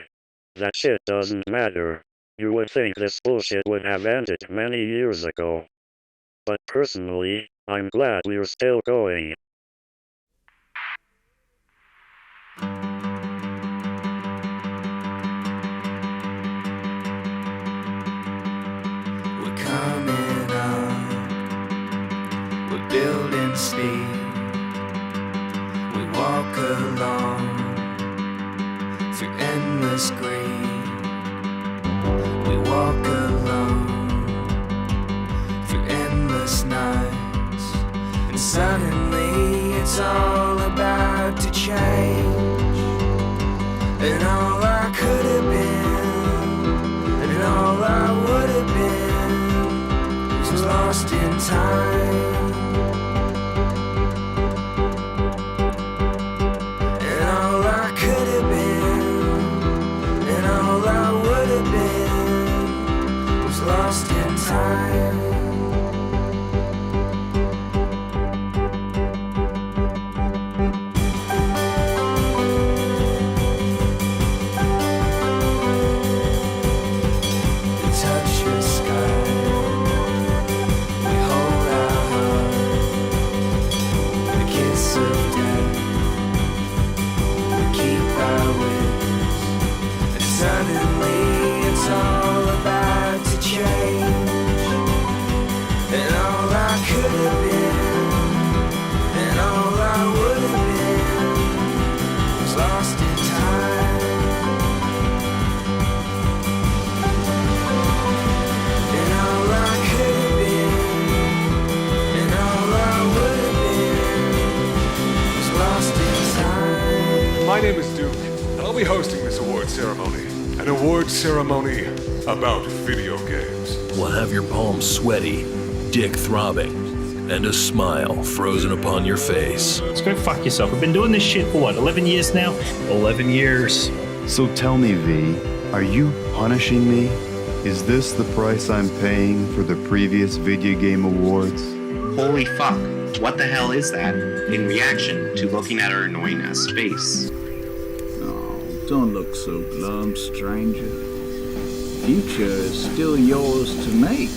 That shit doesn't matter. You would think this bullshit would have ended many years ago. But personally, I'm glad we're still going. We're coming up, we're building speed. We walk along through endless green. We walk alone through endless nights, and suddenly it's all about to change. And all I could have been, and all I would have been, was lost in time. And all I could have been, and all I would have been, was lost in time. My name is Duke, and I'll be hosting this award ceremony. An award ceremony about video games. We'll have your palms sweaty, dick throbbing, and a smile frozen upon your face. Let's go fuck yourself. We've been doing this shit for what, 11 years now? 11 years. So tell me, V, are you punishing me? Is this the price I'm paying for the previous video game awards? Holy fuck, what the hell is that? In reaction to looking at our annoying ass face. Don't look so glum, stranger. Future is still yours to make.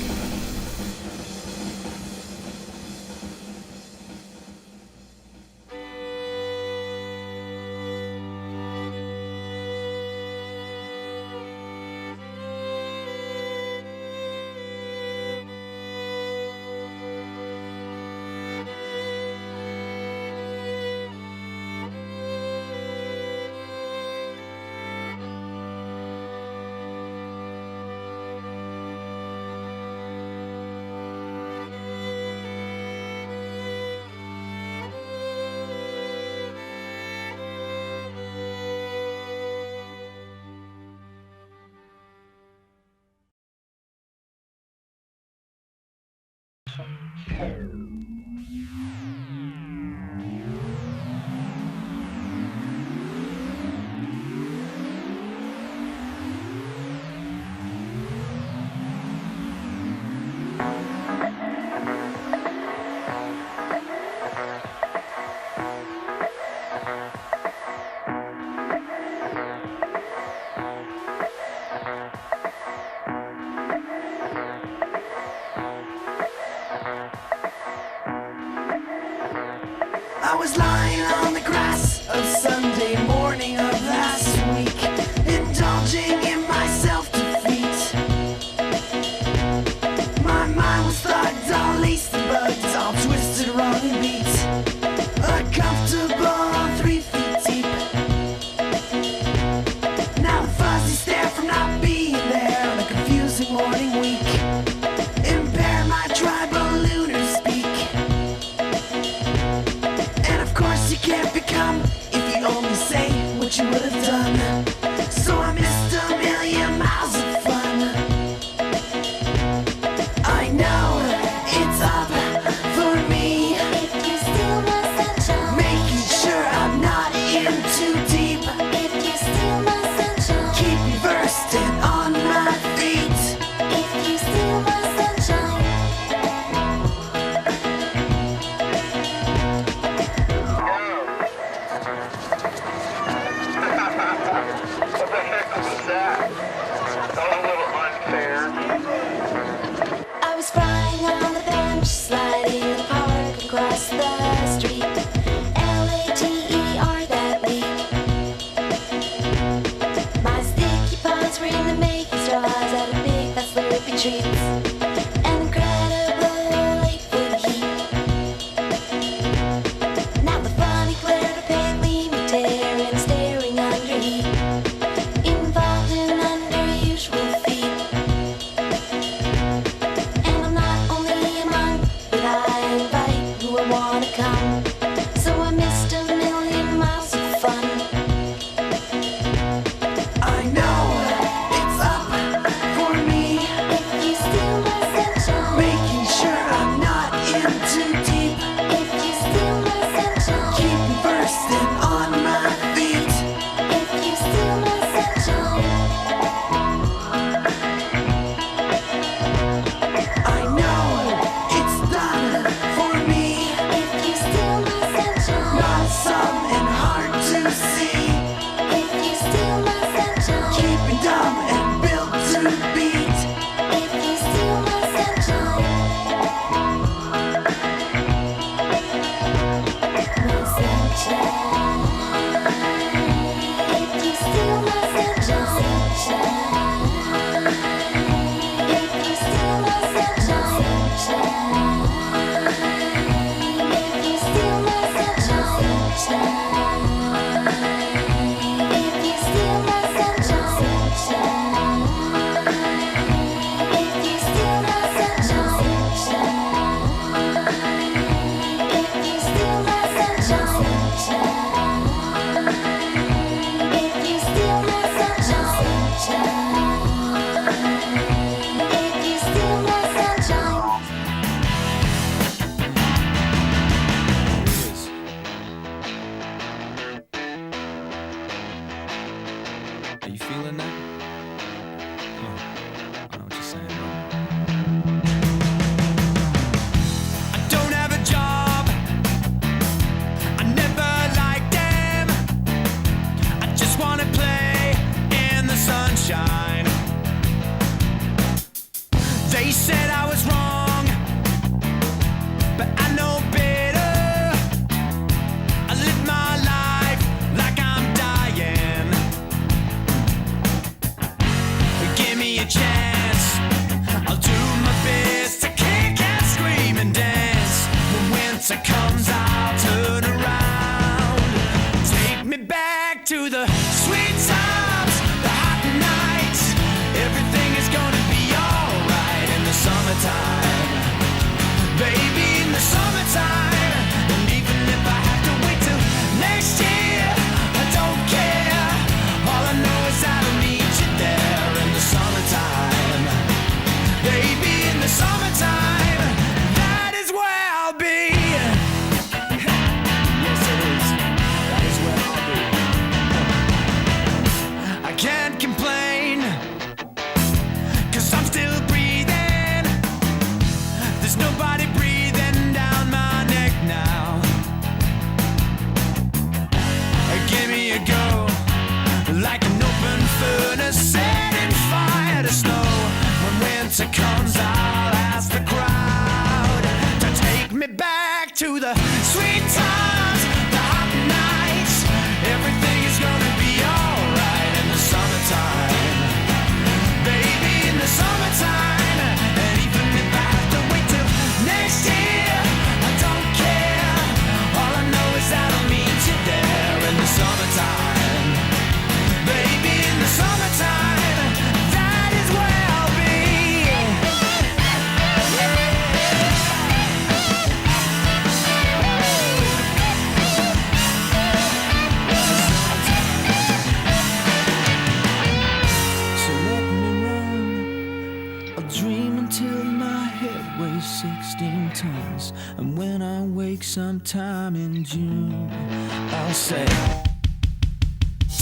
I was lying on the grass of Sunday morning of last week, indulging in my self-defeat. My mind was thugged, all laced and bugged, all twisted, wrong and beat. Uncomfortable, 3 feet deep. Now the fuzzy stare from not being there on a confusing morning week impair my tribal lunar speak. And of course you can't be in the making stars out of big fat slurpy treats. An incredible 8-foot heat. Now the funny glare to palely me tearing, staring under heat. Involved in unusual feet. And I'm not only a monk, but I invite who I wanna come. So I missed a million miles of fun. I know it's up for me if you steal my sunshine. Making sure I'm not in too deep. If you steal my sunshine. Keep me bursting on my feet. If you steal my sunshine. I know it's done for me if you steal my sunshine. Not some and hard to see. If you steal my sunshine. Keep me dumb and built to beat. If you steal my sunshine. My sunshine. If you steal my sunshine. If you steal my sunshine. If you steal my sunshine. If you steal my sunshine. If you steal my sunshine. If you steal my sunshine. If you steal my sunshine. If you steal my sunshine. Are you feeling that? Huh. I know what you're saying, bro. I don't have a job. I never liked them. I just wanna play in the sunshine. They said I was wrong, but I know better. I live my life like I'm dying. Give me a chance. I'll do my best to kick and scream and dance. When winter comes, I'll turn around. Take me back to the sweet times, the hot nights. Everything is gonna be alright in the summertime. Baby, in the summertime. And even if I have to wait till next year, I don't care. All I know is I'll meet you there in the summertime. Baby, in the summertime, that is where I'll be. Yes, it is. That is where I'll be. I can't complain, 'cause I'm still breathing. There's nobody breathing down my neck now. Give me a go, like an open furnace setting fire to snow. When winter comes, I'll ask the crowd to take me back to the sweet times, the hot nights. Everything is gonna be alright in the summertime. Baby, in the summertime. And even if I have to wait till next year, I don't care. All I know is I'll meet you there in the summertime. Baby, in the summertime, that is where I'll be. So let me run. I'll dream until my head weighs 16 tons. And when I wake sometime in June, I'll say,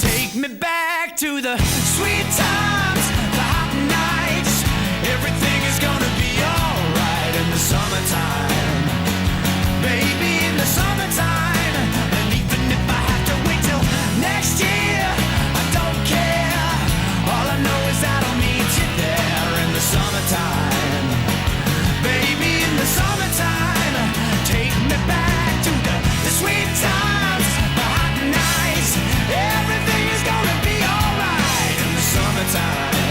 take me back to the sweet times, the hot nights. Everything is gonna be alright in the summertime. Baby, in the summertime. And even if I have to wait till next year, I don't care. All I know is that I'll meet you there in the summertime. Baby, in the summertime. Take me back to the sweet times, the hot nights. Everything is gonna be alright in the summertime.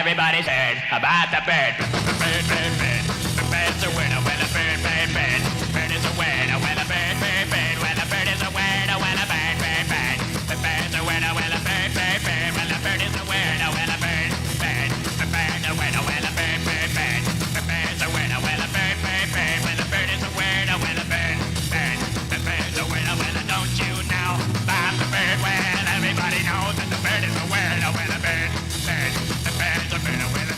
everybody's heard about the bird. Bird, bird, bird. The bird's a winner when a bird, bird, bird. Bird is a winner when a bird, bird, bird. When a bird is a winner when a bird, bird, bird. The bird's a winner when a bird, bird, bird. When a bird is a winner when a bird, bird. The bird's a winner when a bird, bird, bird. The bird's a winner when a bird, bird, bird. When a bird is a winner when a bird, bird. The bird's a winner when a don't you know about the bird? Well, everybody knows that the bird is a winner when a bird, bird. The bird's a winner when a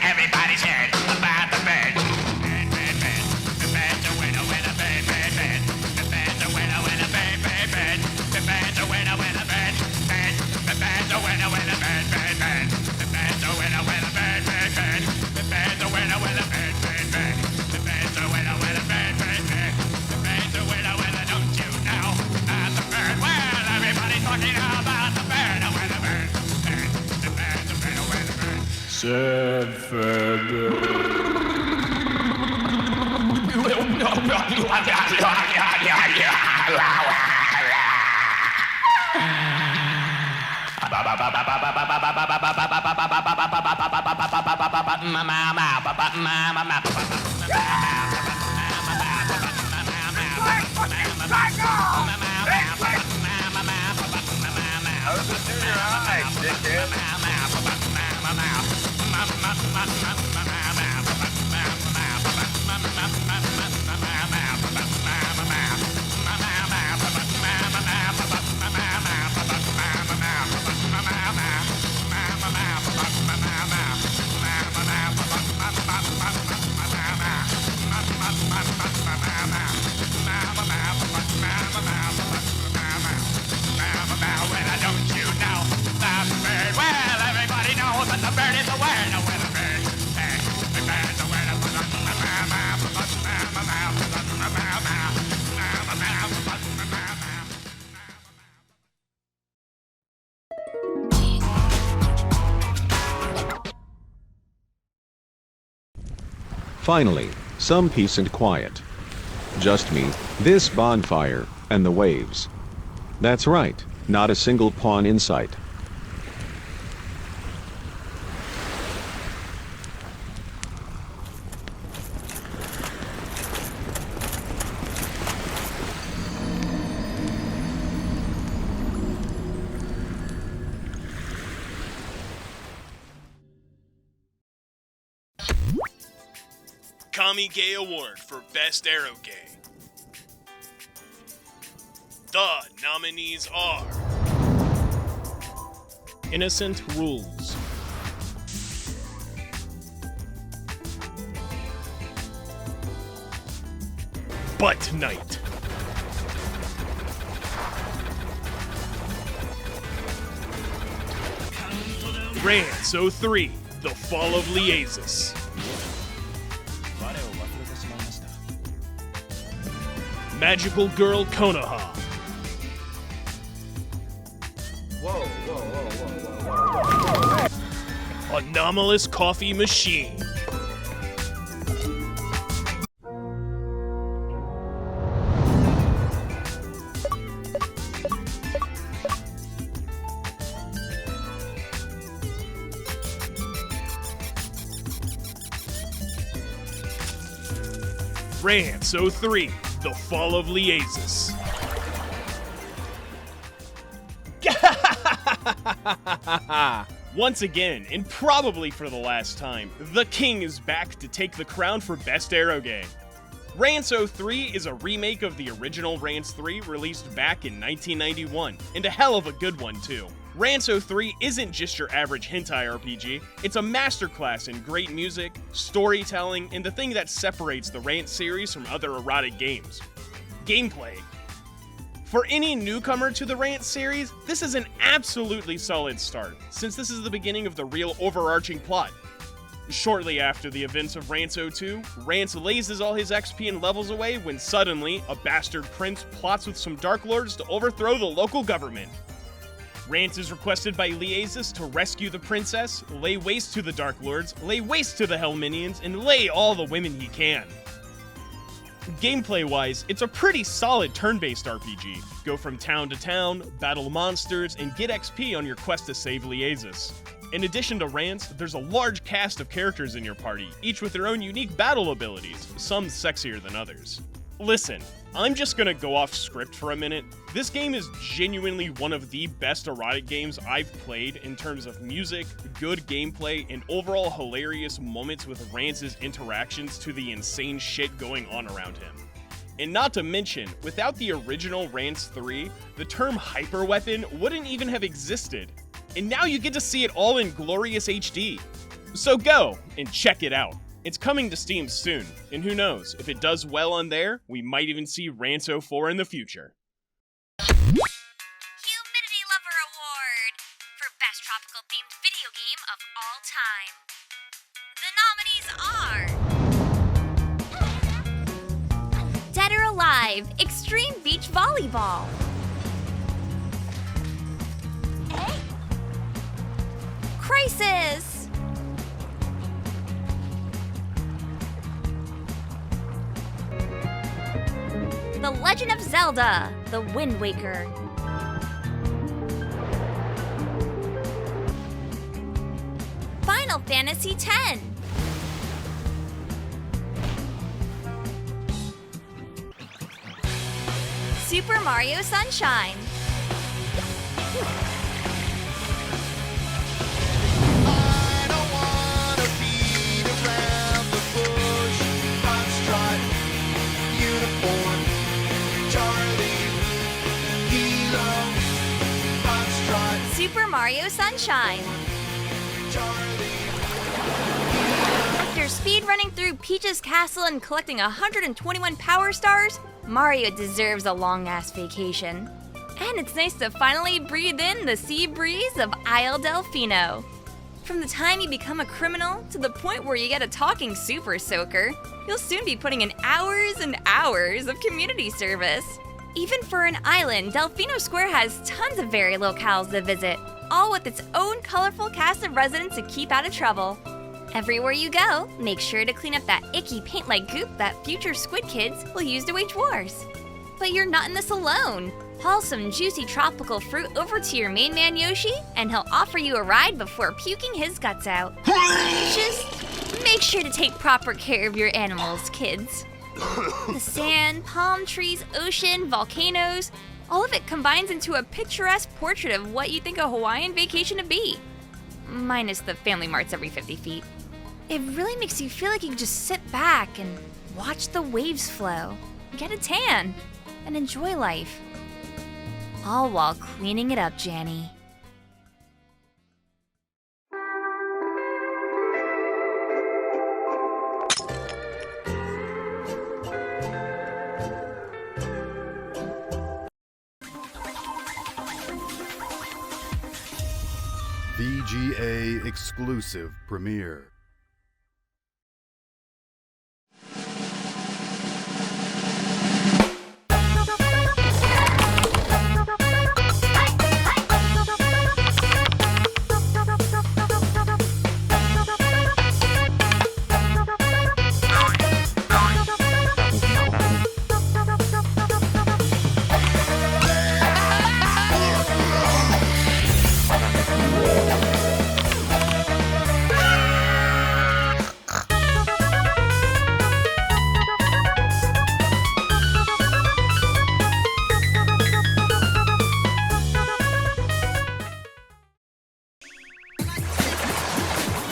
everybody's heard about the bird. Bird, bird, bird. The bird's a winner when a bird, bird, bird. The bird's a winner when a bird, bird, bird. The bird's a winner when a bird, bird. The bird's a winner when a bird, bird, bird. The bird's a winner when a bird, bird, bird. The bird's a winner when a bird, bird, bird. The bird's a winner when a bird, bird, bird. The bird's a winner when a don't you know about the bird? Well, everybody's talking about the bird, when a bird, bird. The bird's a winner when a bird. Sad Finally, some peace and quiet. Just me, this bonfire, and the waves. That's right, not a single pawn in sight. Kami-Gay Award for Best Aero Game. The nominees are Innocent Rules, Butt Night, Rance 03, The Fall of Liasis, Magical Girl Konoha, Anomalous Coffee Machine, Rance 03, The Fall of Liasis. Once again, and probably for the last time, the King is back to take the crown for Best Aero Game. Rance 03 is a remake of the original Rance 3 released back in 1991, and a hell of a good one too. Rance 03 isn't just your average hentai RPG, it's a masterclass in great music, storytelling, and the thing that separates the Rance series from other erotic games: gameplay. For any newcomer to the Rance series, this is an absolutely solid start, since this is the beginning of the real overarching plot. Shortly after the events of Rance 02, Rance lazes all his XP and levels away when suddenly, a bastard prince plots with some Dark Lords to overthrow the local government. Rance is requested by Liasis to rescue the princess, lay waste to the Dark Lords, lay waste to the Hell Minions, and lay all the women he can. Gameplay-wise, it's a pretty solid turn-based RPG. Go from town to town, battle monsters, and get XP on your quest to save Liesis. In addition to Rance, there's a large cast of characters in your party, each with their own unique battle abilities, some sexier than others. Listen, I'm just gonna go off script for a minute. This game is genuinely one of the best erotic games I've played in terms of music, good gameplay, and overall hilarious moments with Rance's interactions to the insane shit going on around him. And not to mention, without the original Rance 3, the term hyperweapon wouldn't even have existed. And now you get to see it all in glorious HD. So go and check it out. It's coming to Steam soon, and who knows, if it does well on there, we might even see Rance 04 in the future. Humidity Lover Award for Best Tropical Themed Video Game of All Time. The nominees are Dead or Alive Extreme Beach Volleyball, Crisis, The Legend of Zelda: The Wind Waker, Final Fantasy X, Super Mario Sunshine, Super Mario Sunshine. After speedrunning through Peach's Castle and collecting 121 Power Stars, Mario deserves a long-ass vacation. And it's nice to finally breathe in the sea breeze of Isle Delfino. From the time you become a criminal to the point where you get a talking Super Soaker, you'll soon be putting in hours and hours of community service. Even for an island, Delfino Square has tons of very locales to visit, all with its own colorful cast of residents to keep out of trouble. Everywhere you go, make sure to clean up that icky paint-like goop that future Squid Kids will use to wage wars. But you're not in this alone. Haul some juicy tropical fruit over to your main man Yoshi, and he'll offer you a ride before puking his guts out. Just make sure to take proper care of your animals, kids. The sand, palm trees, ocean, volcanoes, all of it combines into a picturesque portrait of what you think a Hawaiian vacation to be. Minus the Family Marts every 50 feet. It really makes you feel like you can just sit back and watch the waves flow, get a tan, and enjoy life. All while cleaning it up, Janny. VGA exclusive premiere.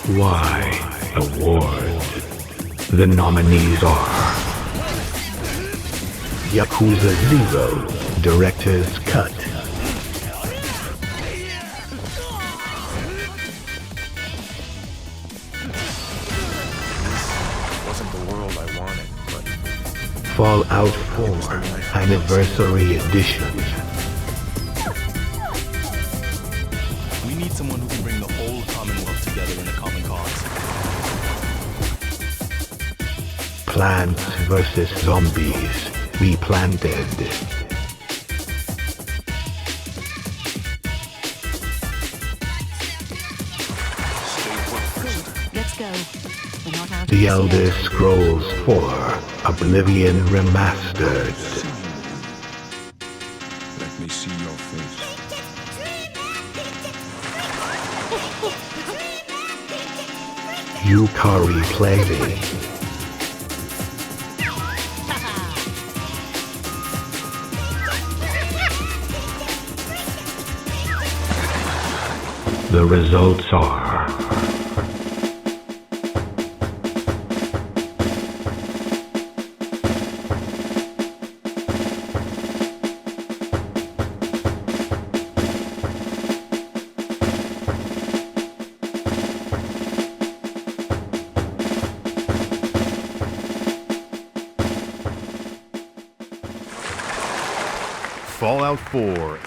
Why award? The nominees are Yakuza 0 Director's Cut, Wasn't the world I wanted, but Fallout 4 Anniversary Edition, we need someone who can bring the whole Commonwealth together in a common cause. Plants vs. Zombies Replanted, Let's go. We're not out The of this Elder yet. Scrolls 4 A Oblivion Remastered. Let me see your face. Yukari Play. The results are... Fallout 4.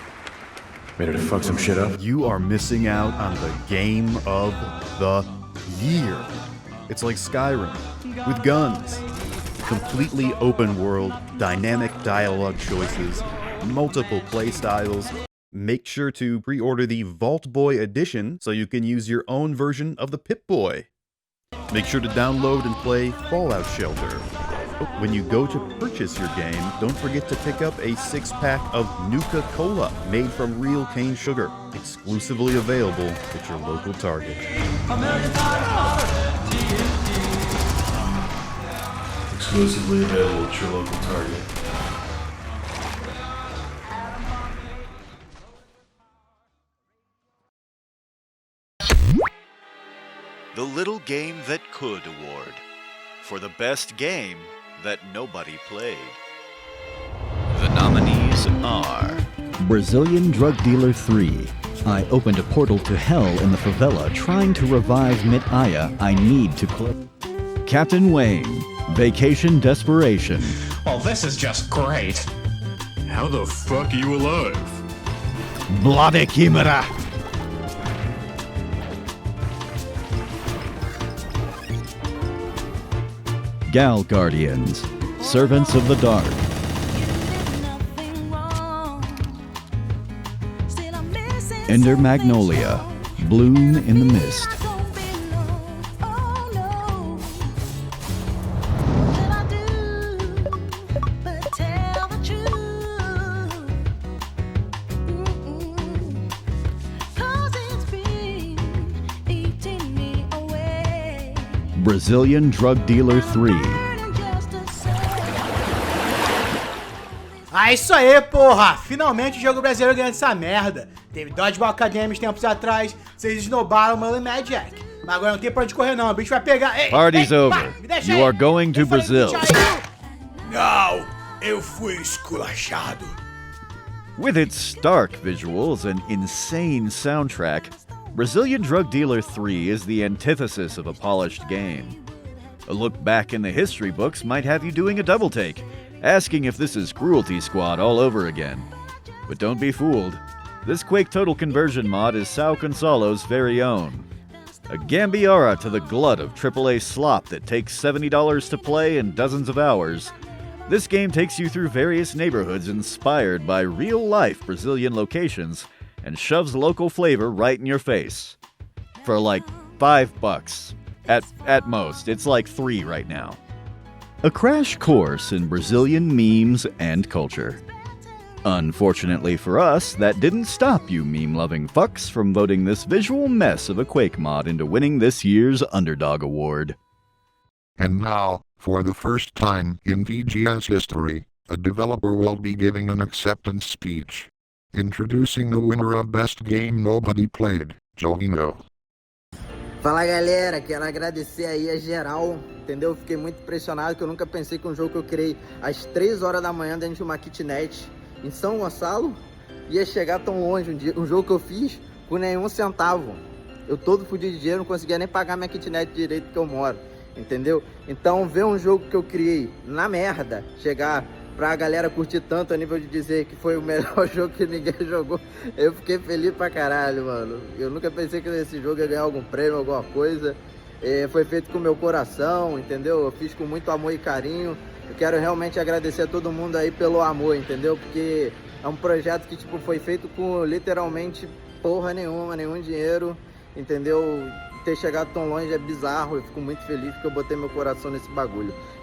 Ready to fuck some shit up? You are missing out on the game of the year. It's like Skyrim, with guns. Completely open world, dynamic dialogue choices, multiple playstyles. Make sure to pre-order the Vault Boy edition so you can use your own version of the Pip-Boy. Make sure to download and play Fallout Shelter. When you go to purchase your game, don't forget to pick up a 6-pack of Nuka-Cola made from real cane sugar, exclusively available at your local Target. Exclusively available at your local Target. The Little Game That Could Award for the best game that nobody played. The nominees are Brazilian Drug Dealer 3. I opened a portal to hell in the favela trying to revive Mit-Aya. I need to close. Captain Wayne. Vacation Desperation. Well, this is just great. How the fuck are you alive? Bloody Chimera. Gal Guardians, Servants of the Dark. Ender Magnolia, Bloom in the Mist. Brazilian Drug Dealer 3. Ah, isso aí, porra! Finalmente o jogo brasileiro ganhando essa merda. Teve Dodgeball Academy tempos atrás, vocês esnobaram o Mullen Mad Jack. Mas agora não tem pra onde correr não, o bicho vai pegar... Ei, Party's ei, over. You are going to Brazil. Não, eu fui esculachado. With its stark visuals and insane soundtrack, Brazilian Drug Dealer 3 is the antithesis of a polished game. A look back in the history books might have you doing a double take, asking if this is Cruelty Squad all over again. But don't be fooled. This Quake Total Conversion mod is Sao Consolo's very own. A Gambiara to the glut of AAA slop that takes $70 to play and dozens of hours. This game takes you through various neighborhoods inspired by real-life Brazilian locations and shoves local flavor right in your face. For like $5. At most, it's like $3 right now. A crash course in Brazilian memes and culture. Unfortunately for us, that didn't stop you meme-loving fucks from voting this visual mess of a Quake mod into winning this year's Underdog Award. And now, for the first time in VGS history, a developer will be giving an acceptance speech. Introducing the winner of Best Game Nobody Played, Joguinho. Fala galera, quero agradecer aí a geral, entendeu? Fiquei muito impressionado que eu nunca pensei que um jogo que eu criei às 3 horas da manhã dentro de uma kitnet em São Gonçalo ia chegar tão longe. Um jogo que eu fiz com nenhum centavo. Eu todo fudido de dinheiro, não conseguia nem pagar minha kitnet direito que eu moro, entendeu? Então ver um jogo que eu criei na merda chegar pra galera curtir tanto a nível de dizer que foi o melhor jogo que ninguém jogou, eu fiquei feliz pra caralho, mano. Eu nunca pensei que esse jogo ia ganhar algum prêmio, alguma coisa. Foi feito com o meu coração, entendeu? Eu fiz com muito amor e carinho. Eu quero realmente agradecer a todo mundo aí pelo amor, entendeu? Porque é um projeto que tipo, foi feito com literalmente porra nenhuma, nenhum dinheiro, entendeu? Ter chegado tão longe é bizarro, eu fico muito feliz porque eu botei meu coração nesse bagulho.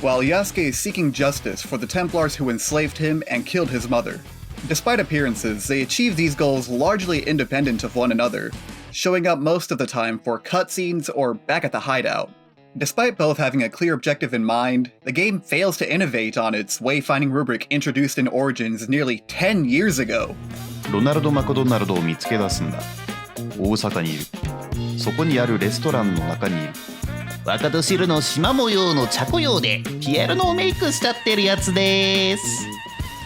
while Yasuke is seeking justice for the Templars who enslaved him and killed his mother. Despite appearances, they achieve these goals largely independent of one another, showing up most of the time for cutscenes or back at the hideout. Despite both having a clear objective in mind, the game fails to innovate on its wayfinding rubric introduced in Origins nearly 10 years ago. ロナルド・マクドナルドを見つけ出すんだ。大阪にいる。そこにあるレストランの中にいる。若と汁の縞模様の茶子用でピエロのメイクしちゃってるやつです。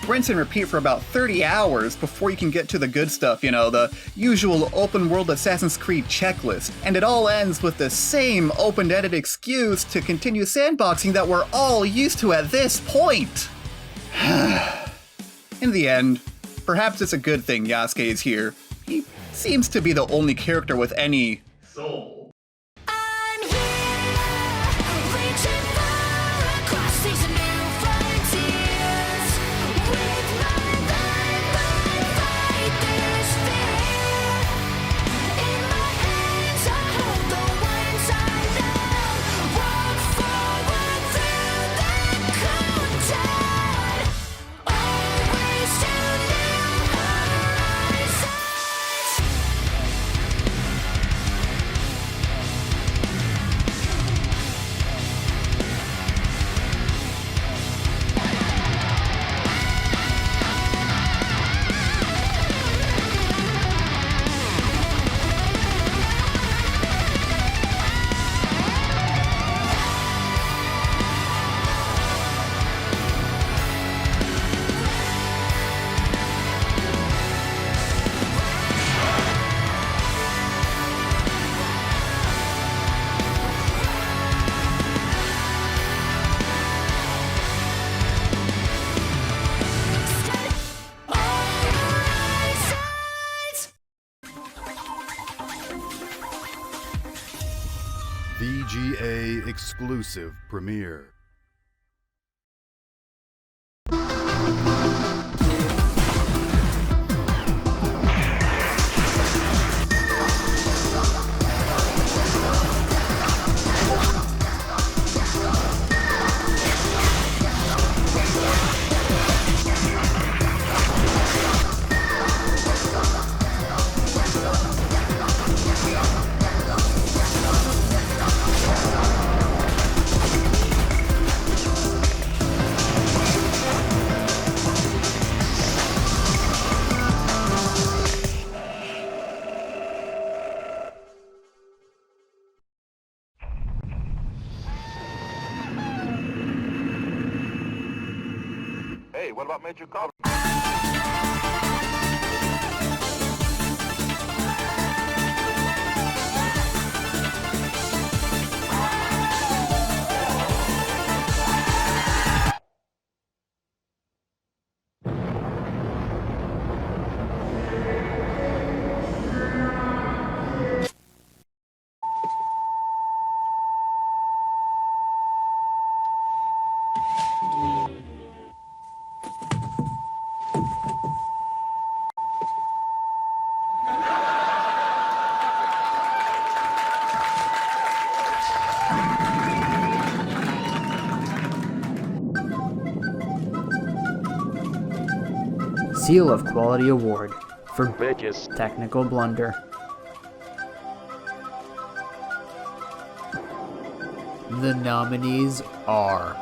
Rinse and repeat for about 30 hours before you can get to the good stuff, you know, the usual open-world Assassin's Creed checklist, and it all ends with the same open-ended excuse to continue sandboxing that we're all used to at this point. In the end, perhaps it's a good thing Yasuke is here. He seems to be the only character with any soul. VGA exclusive premiere. Hey, what about Major Cobb? Seal of Quality Award for biggest technical blunder. The nominees are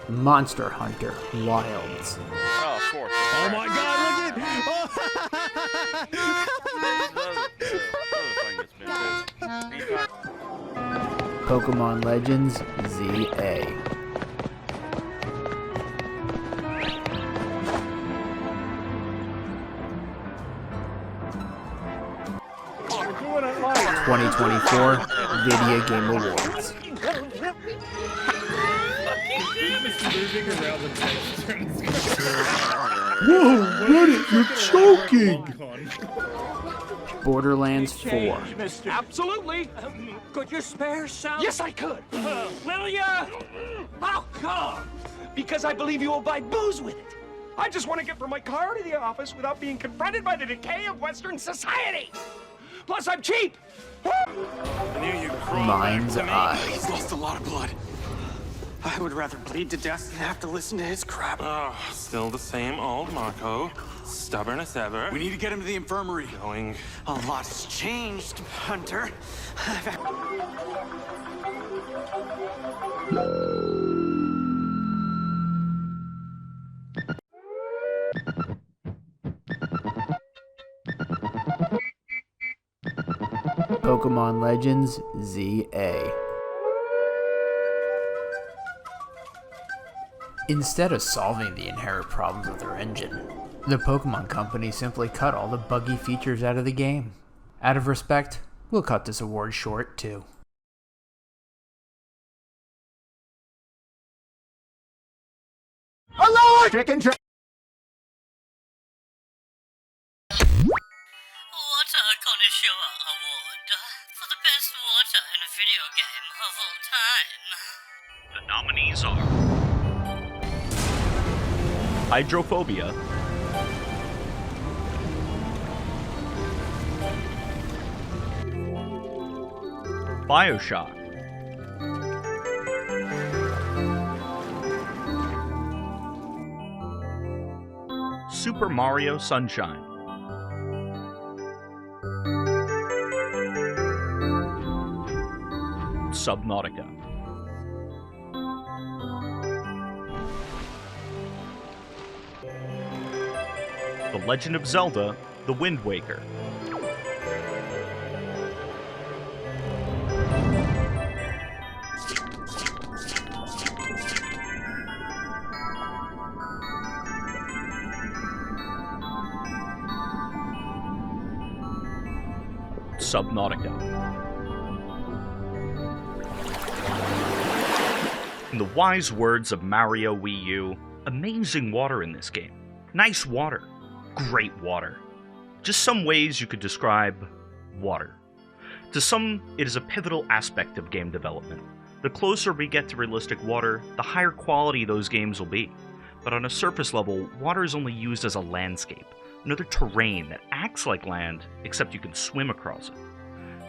Monster Hunter Wilds, Oh, of course. Oh my god, look at Pokemon Legends ZA, '24 Video Game Awards. Whoa, Reddit, you're choking! Borderlands 4, Absolutely. Could you spare some? Yes, I could. Will ya? How come? Because I believe you will buy booze with it. I just want to get from my car to the office without being confronted by the decay of Western society. Plus, I'm cheap. Mind's Eye, He's lost a lot of blood. I would rather bleed to death than have to listen to his crap. Oh, still the same old Marco. Stubborn as ever. We need to get him to the infirmary. Going. A lot's changed, Hunter. Pokemon Legends ZA. Instead of solving the inherent problems with their engine, the Pokemon Company simply cut all the buggy features out of the game. Out of respect, we'll cut this award short too. Alert! Chicken Water Connoisseur Award for the best water in a video game of all time. The nominees are Hydrophobia, BioShock, Super Mario Sunshine, Subnautica. The Legend of Zelda: The Wind Waker. Subnautica. In the wise words of Mario Wii U, amazing water in this game. Nice water. Great water. Just some ways you could describe water. To some, it is a pivotal aspect of game development. The closer we get to realistic water, the higher quality those games will be. But on a surface level, water is only used as a landscape, another terrain that acts like land, except you can swim across it.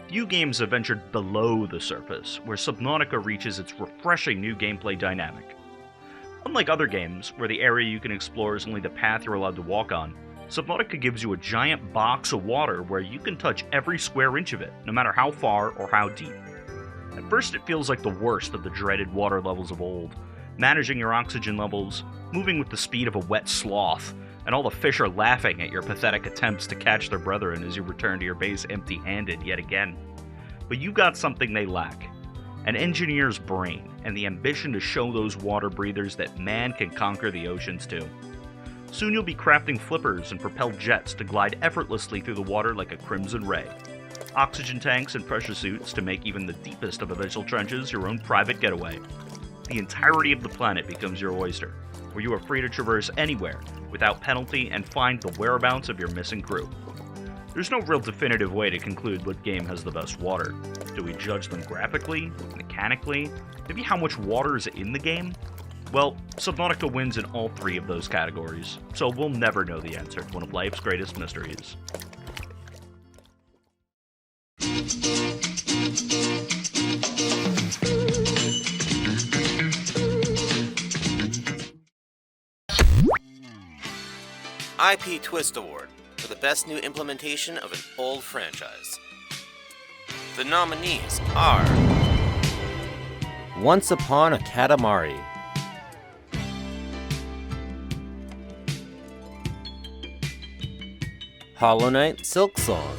Few games have ventured below the surface, where Subnautica reaches its refreshing new gameplay dynamic. Unlike other games, where the area you can explore is only the path you're allowed to walk on, Subnautica gives you a giant box of water where you can touch every square inch of it, no matter how far or how deep. At first it feels like the worst of the dreaded water levels of old, managing your oxygen levels, moving with the speed of a wet sloth, and all the fish are laughing at your pathetic attempts to catch their brethren as you return to your base empty-handed yet again. But you got something they lack: an engineer's brain and the ambition to show those water breathers that man can conquer the oceans too. Soon you'll be crafting flippers and propelled jets to glide effortlessly through the water like a crimson ray. Oxygen tanks and pressure suits to make even the deepest of abyssal trenches your own private getaway. The entirety of the planet becomes your oyster, where you are free to traverse anywhere without penalty and find the whereabouts of your missing crew. There's no real definitive way to conclude what game has the best water. Do we judge them graphically? Mechanically? Maybe how much water is in the game? Well, Subnautica wins in all three of those categories, so we'll never know the answer to one of life's greatest mysteries. IP Twist Award for the best new implementation of an old franchise. The nominees are Once Upon a Katamari, Hollow Knight Silksong,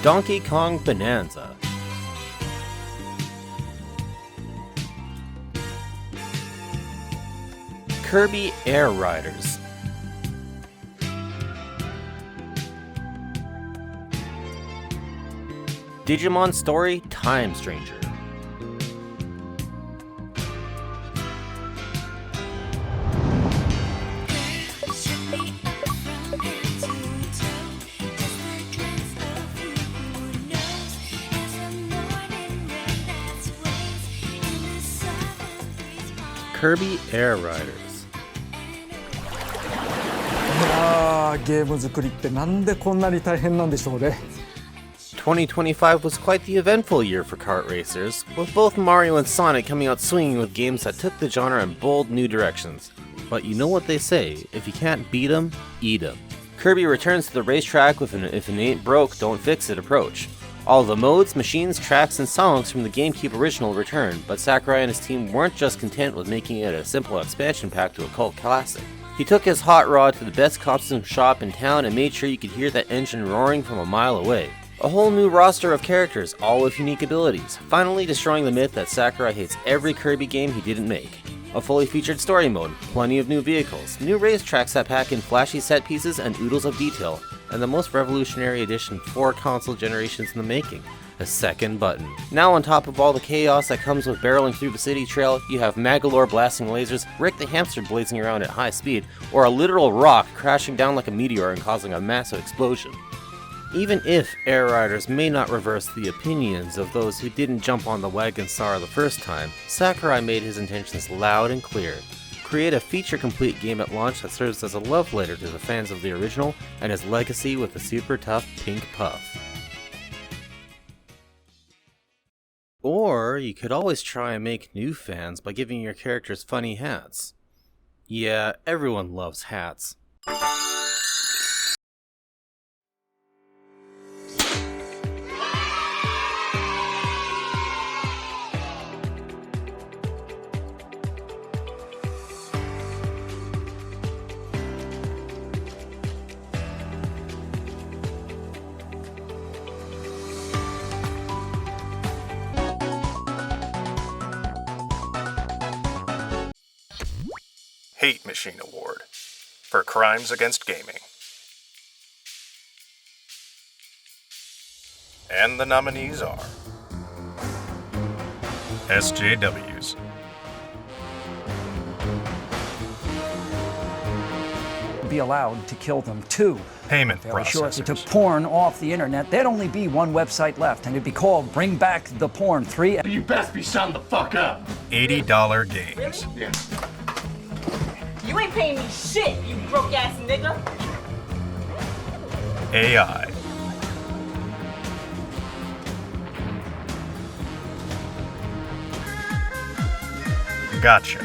Donkey Kong Bonanza, Kirby Air Riders, Digimon Story Time Stranger, Kirby Air Riders. いやー、ゲーム作りってなんでこんなに大変なんでしょうね。2025 was quite the eventful year for kart racers, with both Mario and Sonic coming out swinging with games that took the genre in bold new directions. But you know what they say, if you can't beat 'em, eat 'em. Kirby returns to the racetrack with an if it ain't broke, don't fix it approach. All the modes, machines, tracks, and songs from the GameCube original return, but Sakurai and his team weren't just content with making it a simple expansion pack to a cult classic. He took his hot rod to the best costume shop in town and made sure you could hear that engine roaring from a mile away. A whole new roster of characters, all with unique abilities, finally destroying the myth that Sakurai hates every Kirby game he didn't make. A fully featured story mode, plenty of new vehicles, new racetracks that pack in flashy set pieces and oodles of detail, and the most revolutionary addition 4 console generations in the making, a second button. Now on top of all the chaos that comes with barreling through the city trail, you have Magolor blasting lasers, Rick the Hamster blazing around at high speed, or a literal rock crashing down like a meteor and causing a massive explosion. Even if Air Riders may not reverse the opinions of those who didn't jump on the wagon Star the first time, Sakurai made his intentions loud and clear. Create a feature-complete game at launch that serves as a love letter to the fans of the original and his legacy with a super tough pink puff. Or you could always try and make new fans by giving your characters funny hats. Yeah, everyone loves hats. Hate Machine Award for Crimes Against Gaming. And the nominees are SJWs, be allowed to kill them too. Payment Fairly sure if you processors, took porn off the internet, there'd only be one website left, and it'd be called Bring Back the Porn 3. You best be shutting the fuck up. $80 games, Yeah. You ain't paying me shit, you broke ass nigga. AI, Gotcha,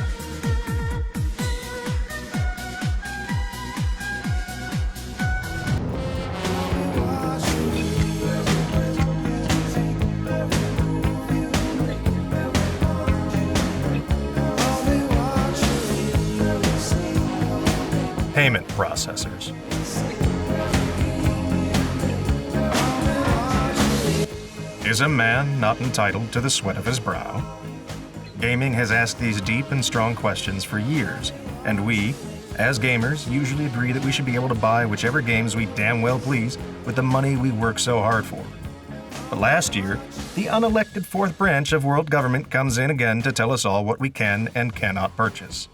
Payment processors, Is a man not entitled to the sweat of his brow? Gaming has asked these deep and strong questions for years, and we, as gamers, usually agree that we should be able to buy whichever games we damn well please with the money we work so hard for. But last year, the unelected fourth branch of world government comes in again to tell us all what we can and cannot purchase.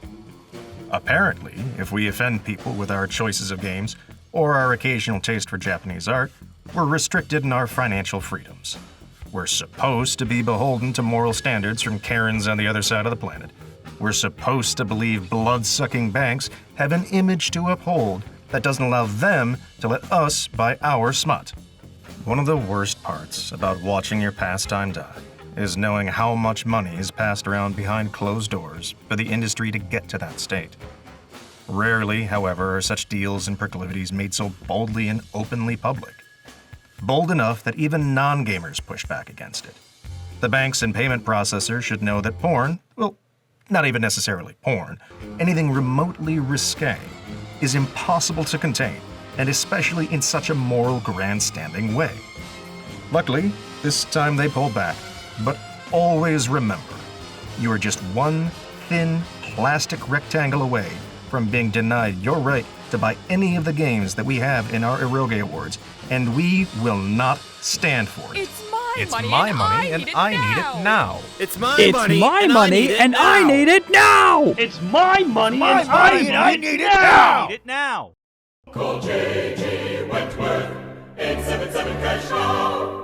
Apparently, if we offend people with our choices of games, or our occasional taste for Japanese art, we're restricted in our financial freedoms. We're supposed to be beholden to moral standards from Karens on the other side of the planet. We're supposed to believe blood-sucking banks have an image to uphold that doesn't allow them to let us buy our smut. One of the worst parts about watching your pastime die is knowing how much money is passed around behind closed doors for the industry to get to that state. Rarely, however, are such deals and proclivities made so boldly and openly public. Bold enough that even non-gamers push back against it. The banks and payment processors should know that porn, well, not even necessarily porn, anything remotely risque, is impossible to contain, and especially in such a moral grandstanding way. Luckily, this time they pulled back, but always remember, you are just one thin plastic rectangle away from being denied your right to buy any of the games that we have in our Eroge Awards, and we will not stand for it. It's my money and I need it now. It's my It's money my and money and I need it now! It's my money and I need it now. it now. Call J.G. Wentworth, 877 Cash Now.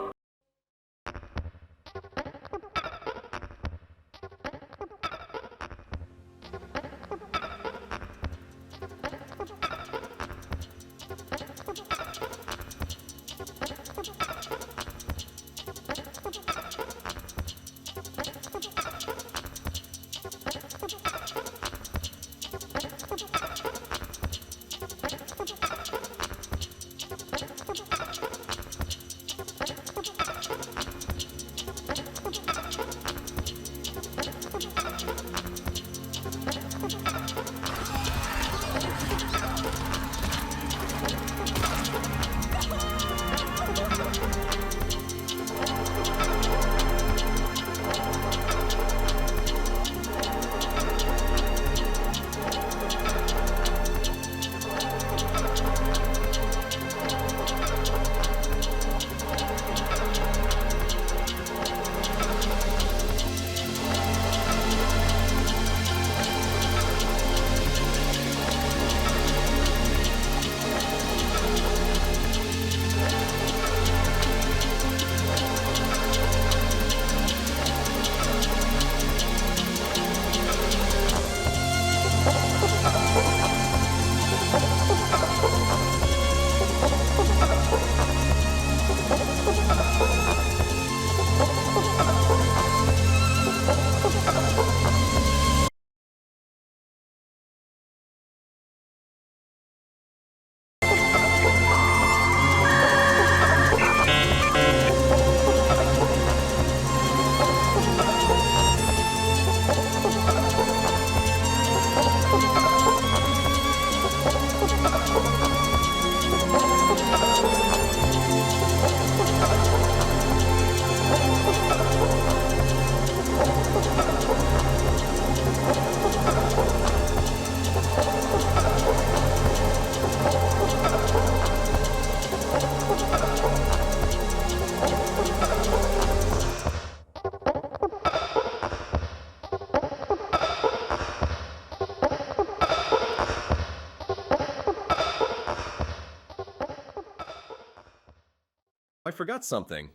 forgot something.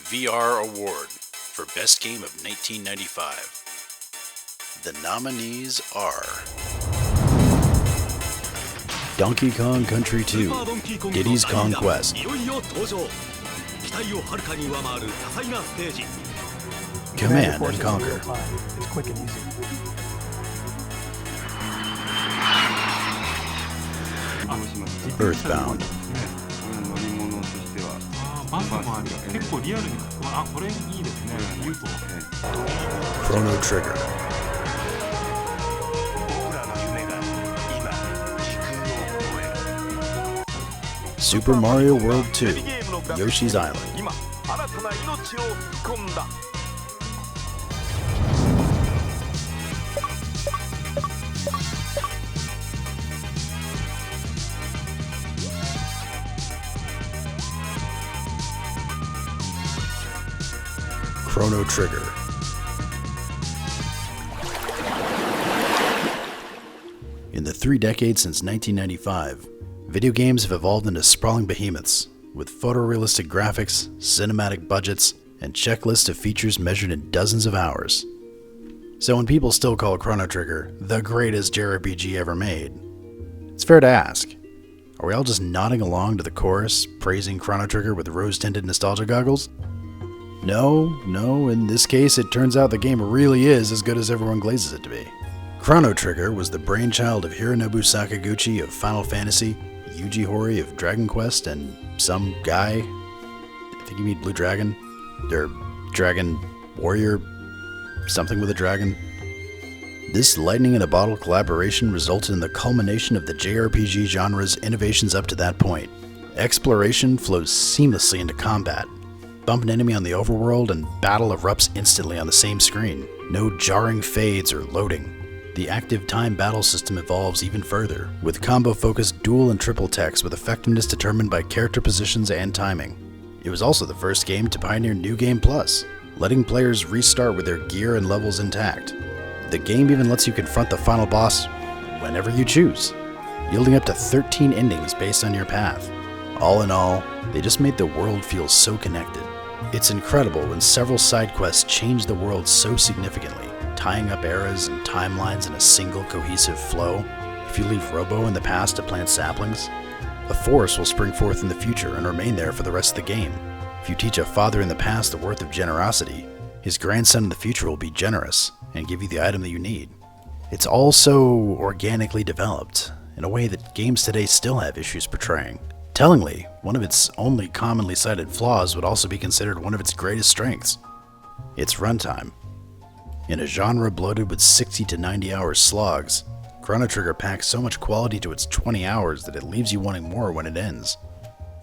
VR Award for Best Game of 1995. The nominees are Donkey Kong Country 2, Diddy's Kong Quest, Command and Conquer, It's quick and easy. Earthbound, 乗り物としてはバスもある結構リアルにこれいいですね言うと Chrono Trigger, Super Mario World 2, Yoshi's Island, 今新たな命を吹き込んだ Chrono Trigger. In the 3 decades since 1995, video games have evolved into sprawling behemoths, with photorealistic graphics, cinematic budgets, and checklists of features measured in dozens of hours. So when people still call Chrono Trigger the greatest JRPG ever made, it's fair to ask, are we all just nodding along to the chorus, praising Chrono Trigger with rose-tinted nostalgia goggles? No, in this case it turns out the game really is as good as everyone glazes it to be. Chrono Trigger was the brainchild of Hironobu Sakaguchi of Final Fantasy, Yuji Horii of Dragon Quest, and some guy, I think you mean Blue Dragon, or Dragon Warrior, something with a dragon. This lightning-in-a-bottle collaboration resulted in the culmination of the JRPG genre's innovations up to that point. Exploration flows seamlessly into combat. Bump an enemy on the overworld and battle erupts instantly on the same screen. No jarring fades or loading. The active time battle system evolves even further, with combo-focused dual and triple techs with effectiveness determined by character positions and timing. It was also the first game to pioneer New Game Plus, letting players restart with their gear and levels intact. The game even lets you confront the final boss whenever you choose, yielding up to 13 endings based on your path. All in all, they just made the world feel so connected. It's incredible when several side quests change the world so significantly, tying up eras and timelines in a single cohesive flow. If you leave Robo in the past to plant saplings, a forest will spring forth in the future and remain there for the rest of the game. If you teach a father in the past the worth of generosity, his grandson in the future will be generous and give you the item that you need. It's all so organically developed, in a way that games today still have issues portraying. Tellingly, one of its only commonly cited flaws would also be considered one of its greatest strengths: its runtime. In a genre bloated with 60 to 90 hour slogs, Chrono Trigger packs so much quality to its 20 hours that it leaves you wanting more when it ends.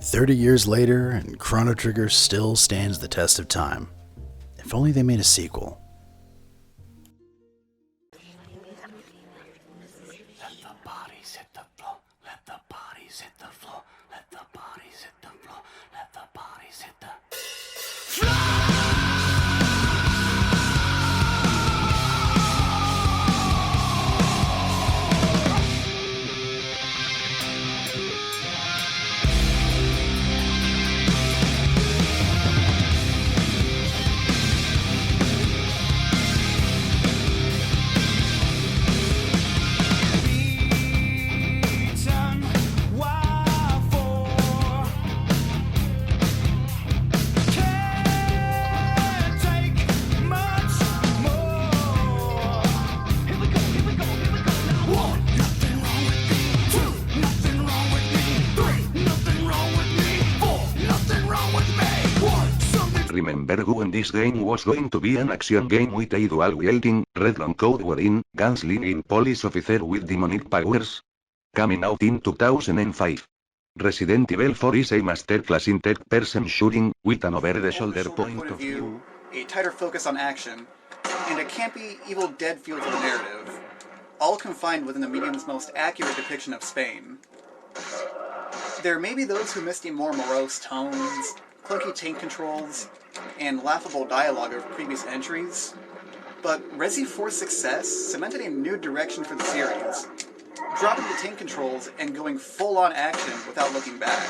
30 years later, and Chrono Trigger still stands the test of time. If only they made a sequel. Remember when this game was going to be an action game with a dual wielding, red long code wearing, gunslinging police officer with demonic powers? Coming out in 2005. Resident Evil 4 is a masterclass in third-person shooting, with an over-the-shoulder point of view, a tighter focus on action, and a campy, Evil Dead feel to the narrative, all confined within the medium's most accurate depiction of Spain. There may be those who miss the more morose tones, clunky tank controls, and laughable dialogue of previous entries, but Resi 4's success cemented a new direction for the series, dropping the tank controls and going full-on action without looking back.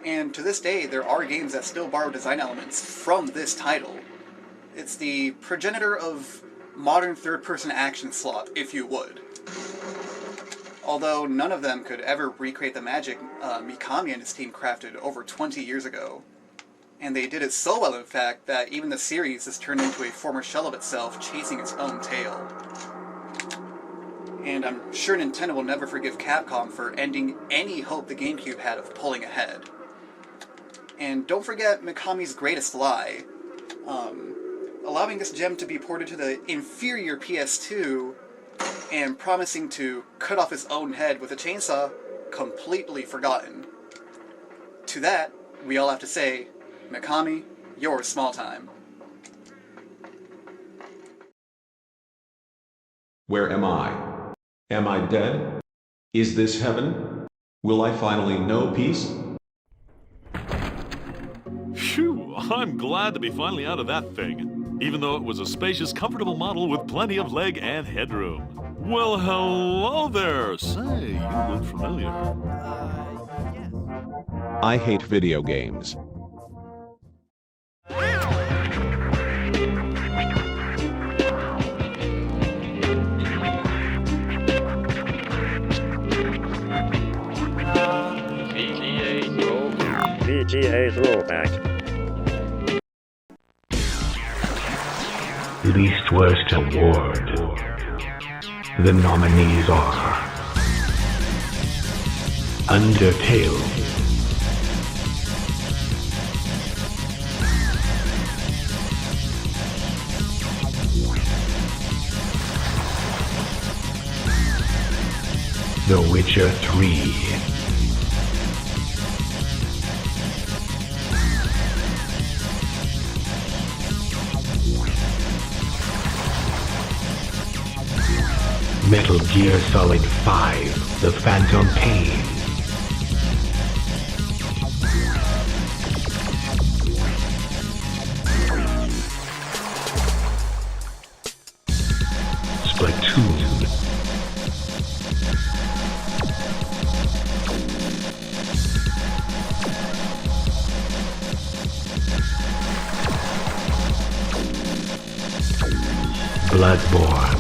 And to this day, there are games that still borrow design elements from this title. It's the progenitor of modern third-person action slot, if you would. Although none of them could ever recreate the magic Mikami and his team crafted over 20 years ago. And they did it so well, in fact, that even the series has turned into a former shell of itself, chasing its own tail. And I'm sure Nintendo will never forgive Capcom for ending any hope the GameCube had of pulling ahead. And don't forget Mikami's greatest lie, allowing this gem to be ported to the inferior PS2 and promising to cut off his own head with a chainsaw, completely forgotten. To that, we all have to say, Mikami, you're small time. Where am I? Am I dead? Is this heaven? Will I finally know peace? Phew, I'm glad to be finally out of that thing, even though it was a spacious, comfortable model with plenty of leg and headroom. Well, hello there. Say, you look familiar. I hate video games. VGA throwback. Least Worst Award. The nominees are Undertale, The Witcher 3, Metal Gear Solid 5, The Phantom Pain, Splatoon, Bloodborne,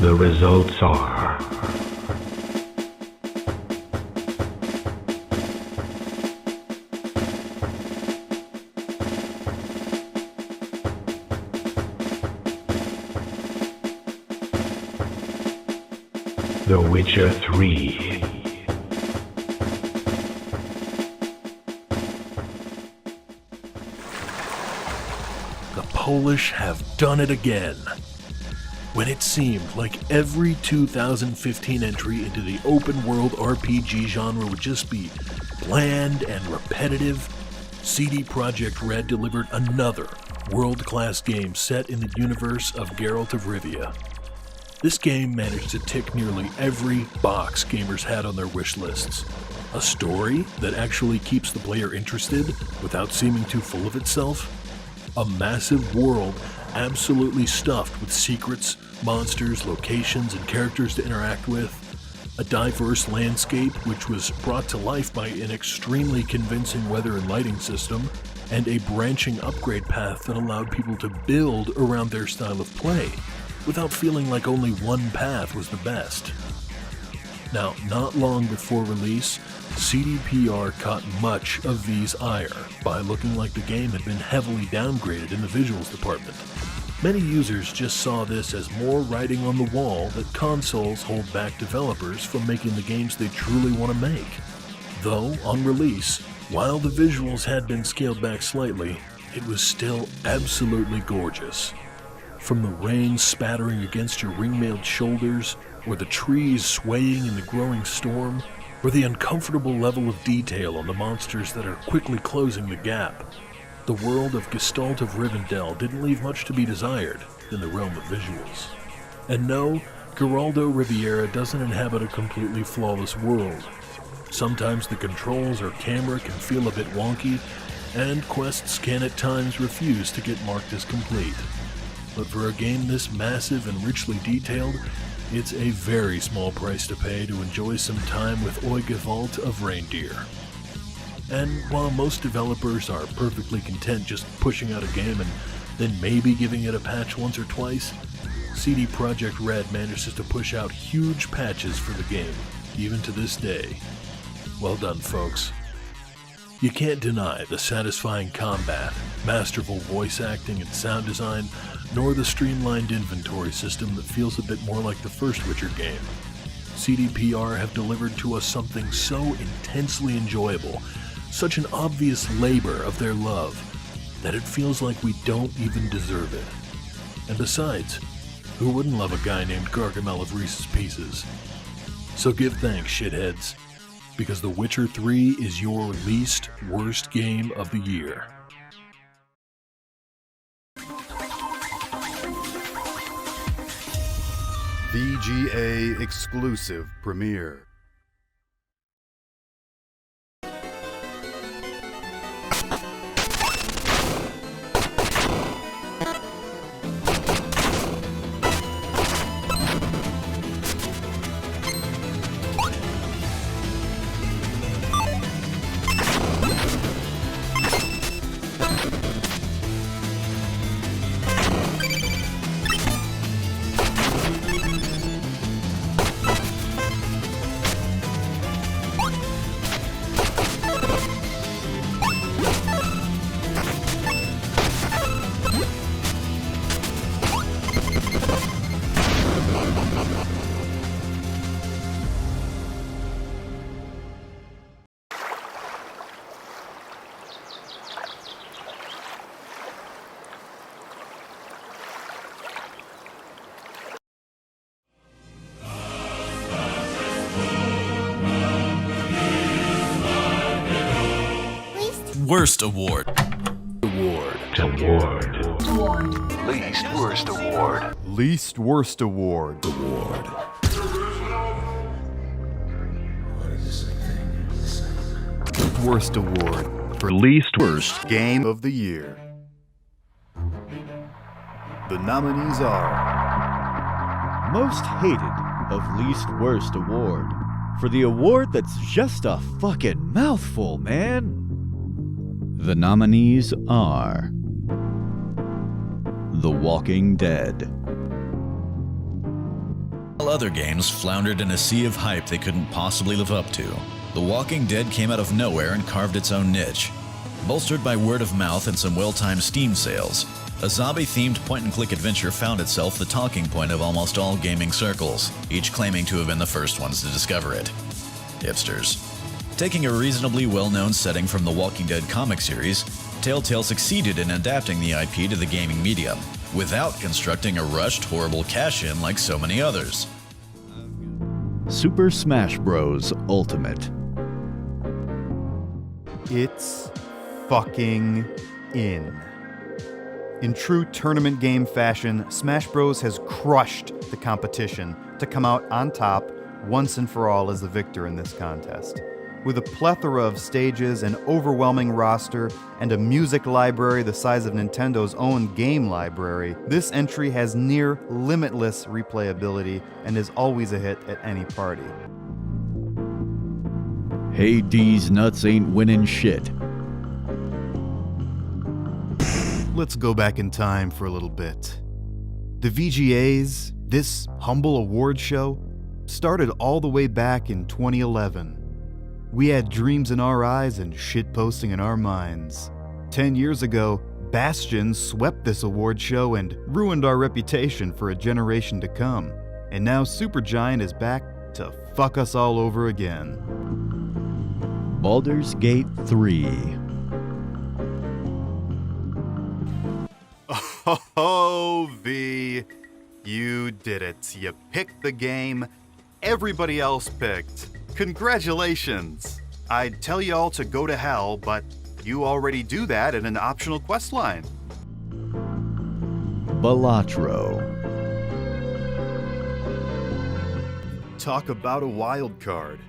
the results are The Witcher 3. The Polish have done it again. When it seemed like every 2015 entry into the open world RPG genre would just be bland and repetitive, CD Projekt Red delivered another world-class game set in the universe of Geralt of Rivia. This game managed to tick nearly every box gamers had on their wish lists. A story that actually keeps the player interested without seeming too full of itself. A massive world absolutely stuffed with secrets, monsters, locations, and characters to interact with. A diverse landscape which was brought to life by an extremely convincing weather and lighting system, and a branching upgrade path that allowed people to build around their style of play, without feeling like only one path was the best. Now, not long before release, CDPR caught much of V's ire by looking like the game had been heavily downgraded in the visuals department. Many users just saw this as more writing on the wall that consoles hold back developers from making the games they truly want to make. Though, on release, while the visuals had been scaled back slightly, it was still absolutely gorgeous. From the rain spattering against your ring-mailed shoulders, or the trees swaying in the growing storm, or the uncomfortable level of detail on the monsters that are quickly closing the gap. the world of Gestalt of Rivendell didn't leave much to be desired in the realm of visuals. And no, Geraldo Riviera doesn't inhabit a completely flawless world. Sometimes the controls or camera can feel a bit wonky, and quests can at times refuse to get marked as complete. But for a game this massive and richly detailed, it's a very small price to pay to enjoy some time with Oigevalt of Reindeer. And while most developers are perfectly content just pushing out a game and then maybe giving it a patch once or twice, CD Projekt Red manages to push out huge patches for the game, even to this day. Well done, folks. You can't deny the satisfying combat, masterful voice acting and sound design, nor the streamlined inventory system that feels a bit more like the first Witcher game. CDPR have delivered to us something so intensely enjoyable, such an obvious labor of their love, that it feels like we don't even deserve it. And besides, who wouldn't love a guy named Gargamel of Reese's Pieces? So give thanks, shitheads, because The Witcher 3 is your least worst game of the year. VGA exclusive premiere. Worst Award. Least Worst Award. Least Worst Award. Worst Award for Least Worst Game of the Year. The nominees are Most Hated of Least Worst Award. For the award that's just a fucking mouthful, man. The nominees are The Walking Dead. While other games floundered in a sea of hype they couldn't possibly live up to, The Walking Dead came out of nowhere and carved its own niche. Bolstered by word of mouth and some well-timed Steam sales, a zombie-themed point-and-click adventure found itself the talking point of almost all gaming circles, each claiming to have been the first ones to discover it. Hipsters. Taking a reasonably well-known setting from the Walking Dead comic series, Telltale succeeded in adapting the IP to the gaming medium, without constructing a rushed, horrible cash-in like so many others. Super Smash Bros. Ultimate. It's fucking in. In true tournament game fashion, Smash Bros. Has crushed the competition to come out on top once and for all as the victor in this contest. With a plethora of stages, an overwhelming roster, and a music library the size of Nintendo's own game library, this entry has near limitless replayability and is always a hit at any party. Hey, D's nuts ain't winning shit. Let's go back in time for a little bit. The VGAs, this humble award show, started all the way back in 2011. We had dreams in our eyes and shitposting in our minds. 10 years ago, Bastion swept this award show and ruined our reputation for a generation to come. And now Supergiant is back to fuck us all over again. Baldur's Gate 3. Oh, V, you did it. You picked the game everybody else picked. Congratulations! I'd tell y'all to go to hell, but you already do that in an optional quest line. Balatro. Talk about a wild card.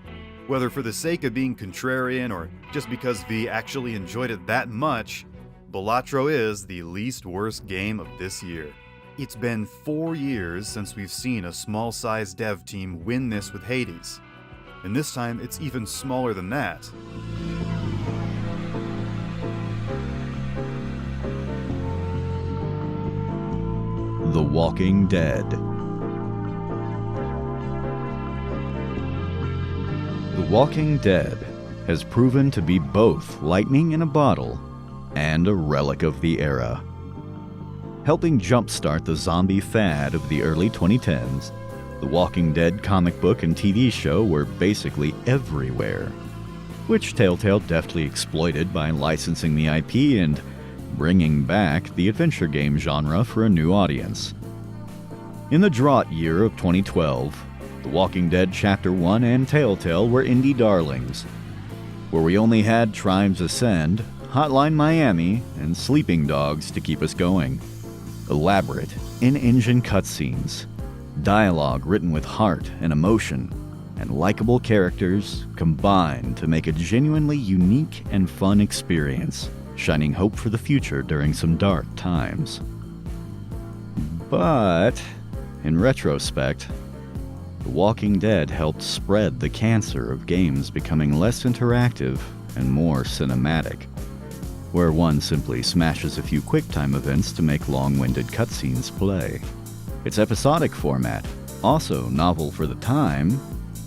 Whether for the sake of being contrarian or just because V actually enjoyed it that much, Balatro is the least worst game of this year. It's been 4 years since we've seen a small-sized dev team win this with Hades, and this time it's even smaller than that. The Walking Dead. The Walking Dead has proven to be both lightning in a bottle and a relic of the era. Helping jumpstart the zombie fad of the early 2010s, The Walking Dead comic book and TV show were basically everywhere, which Telltale deftly exploited by licensing the IP and bringing back the adventure game genre for a new audience. In the drought year of 2012, The Walking Dead Chapter 1 and Telltale were indie darlings, where we only had Tribes Ascend, Hotline Miami, and Sleeping Dogs to keep us going. Elaborate, in-engine cutscenes, dialogue written with heart and emotion, and likable characters combined to make a genuinely unique and fun experience, shining hope for the future during some dark times. But, in retrospect, The Walking Dead helped spread the cancer of games becoming less interactive and more cinematic, where one simply smashes a few QuickTime events to make long-winded cutscenes play. Its episodic format, also novel for the time,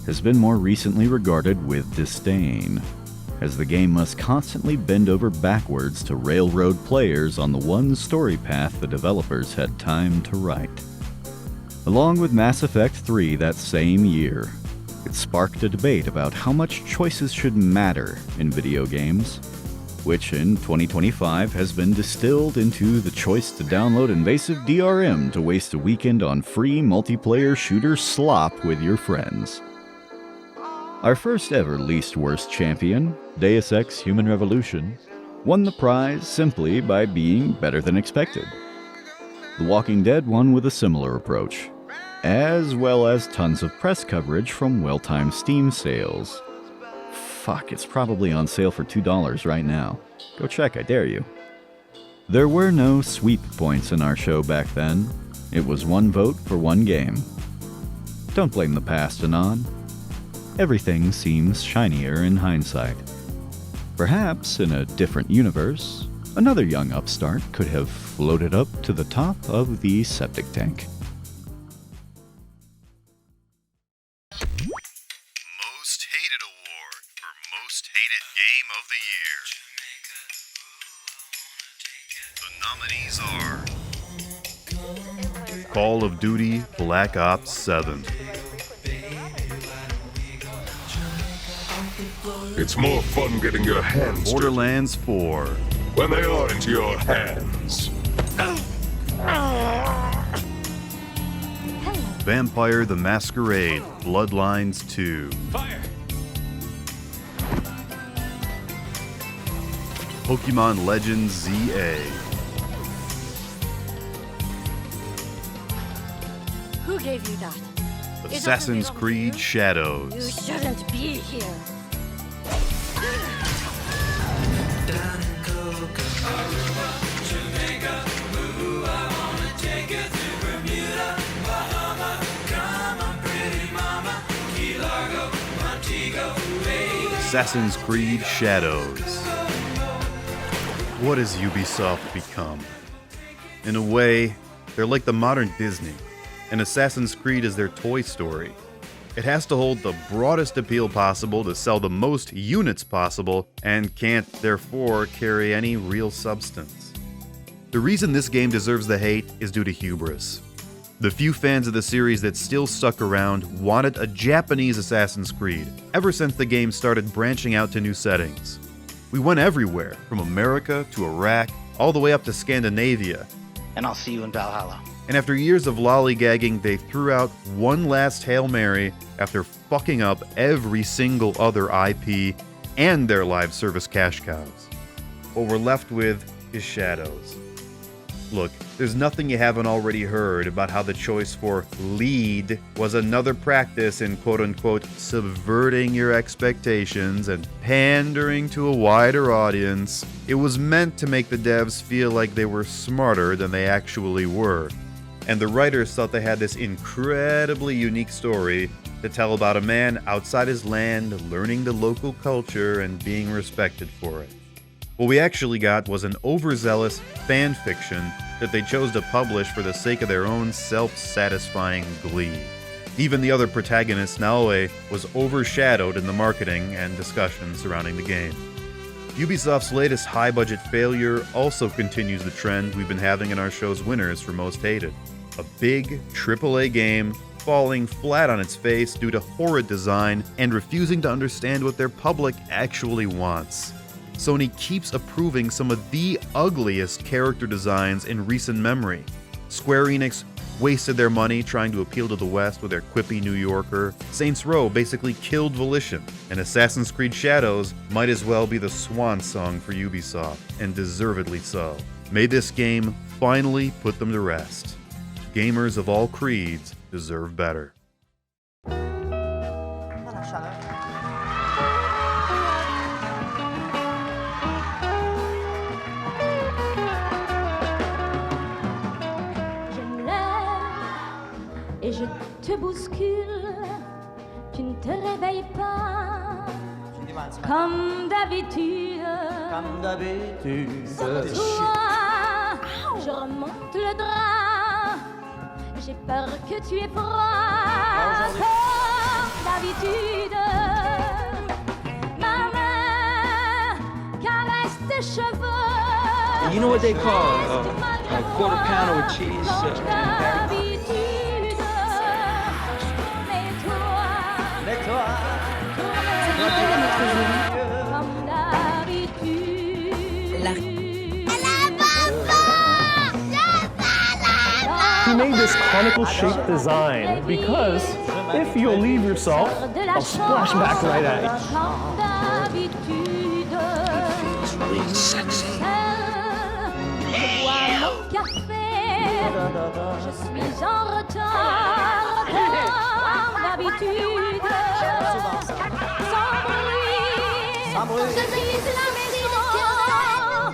has been more recently regarded with disdain, as the game must constantly bend over backwards to railroad players on the one story path the developers had time to write. Along with Mass Effect 3 that same year, it sparked a debate about how much choices should matter in video games, which in 2025 has been distilled into the choice to download invasive DRM to waste a weekend on free multiplayer shooter slop with your friends. Our first ever least worst champion, Deus Ex Human Revolution, won the prize simply by being better than expected. The Walking Dead won with a similar approach, as well as tons of press coverage from well-timed Steam sales. Fuck, it's probably on sale for $2 right now. Go check, I dare you. There were no sweep points in our show back then. It was one vote for one game. Don't blame the past, Anon. Everything seems shinier in hindsight. Perhaps in a different universe, another young upstart could have floated up to the top of the septic tank. Most Hated Award for Most Hated Game of the Year. The nominees are Call of Duty Black Ops 7. It's more fun getting your hands Borderlands 4. when they are into your hands. Vampire the Masquerade Bloodlines 2. Fire! Pokemon Legends ZA. Who gave you that? Assassin's Creed You Shadows. shouldn't be here. Assassin's Creed Shadows. What has Ubisoft become? In a way, they're like the modern Disney, and Assassin's Creed is their Toy Story. It has to hold the broadest appeal possible to sell the most units possible, and can't, therefore, carry any real substance. The reason this game deserves the hate is due to hubris. The few fans of the series that still stuck around wanted a Japanese Assassin's Creed ever since the game started branching out to new settings. We went everywhere, from America to Iraq, all the way up to Scandinavia. And I'll see you in Valhalla. And after years of lollygagging, they threw out one last Hail Mary after fucking up every single other IP and their live service cash cows. what we're left with is shadows. Look, there's nothing you haven't already heard about how the choice for lead was another practice in quote-unquote subverting your expectations and pandering to a wider audience. It was meant to make the devs feel like they were smarter than they actually were. And the writers thought they had this incredibly unique story to tell about a man outside his land learning the local culture and being respected for it. What we actually got was an overzealous fan fiction that they chose to publish for the sake of their own self-satisfying glee. Even the other protagonist, Naoe, was overshadowed in the marketing and discussion surrounding the game. Ubisoft's latest high-budget failure also continues the trend we've been having in our show's winners for Most Hated. A big AAA game falling flat on its face due to horrid design and refusing to understand what their public actually wants. Sony keeps approving some of the ugliest character designs in recent memory. Square Enix wasted their money trying to appeal to the West with their quippy New Yorker. Saints Row basically killed Volition, and Assassin's Creed Shadows might as well be the swan song for Ubisoft, and deservedly so. May this game finally put them to rest. Gamers of all creeds deserve better. Et je te bouscule, tu ne te réveilles pas comme d'habitude. Sur toi, je remonte le drap, j'ai peur que tu aies froid comme d'habitude. Ma main caresse tes cheveux. You know what they call a quarter pounder with cheese? He made this conical-shaped design because if you'll leave yourself, I'll splash back right at you. It feels really sexy. Je suis en retard comme d'habitude. Sans bruit, je brise la maison.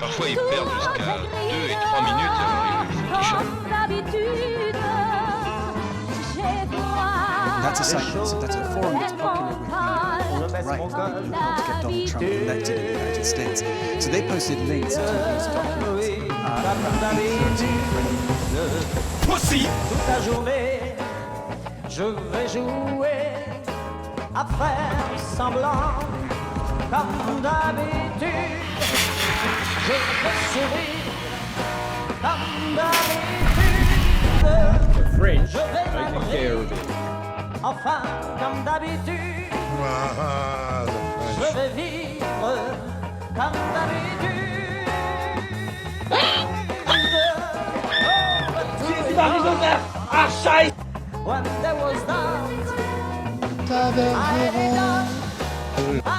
Parfois, ils perdent jusqu'à 2 et 3 minutes avant les finitions. Comme d'habitude, j'ai froid. That's a site, that's a forum that's popular with the alt-right, the people to get Donald Trump elected in the United States. So they posted links to these documents. Pussy! Toute la journée, je vais jouer à faire semblant comme d'habitude. Je vais sourire comme d'habitude. French, Je vais I think m'abrir, enfin comme d'habitude. Je vais vivre comme d'habitude. Ah, scheiße! When there was doubt, I had enough. I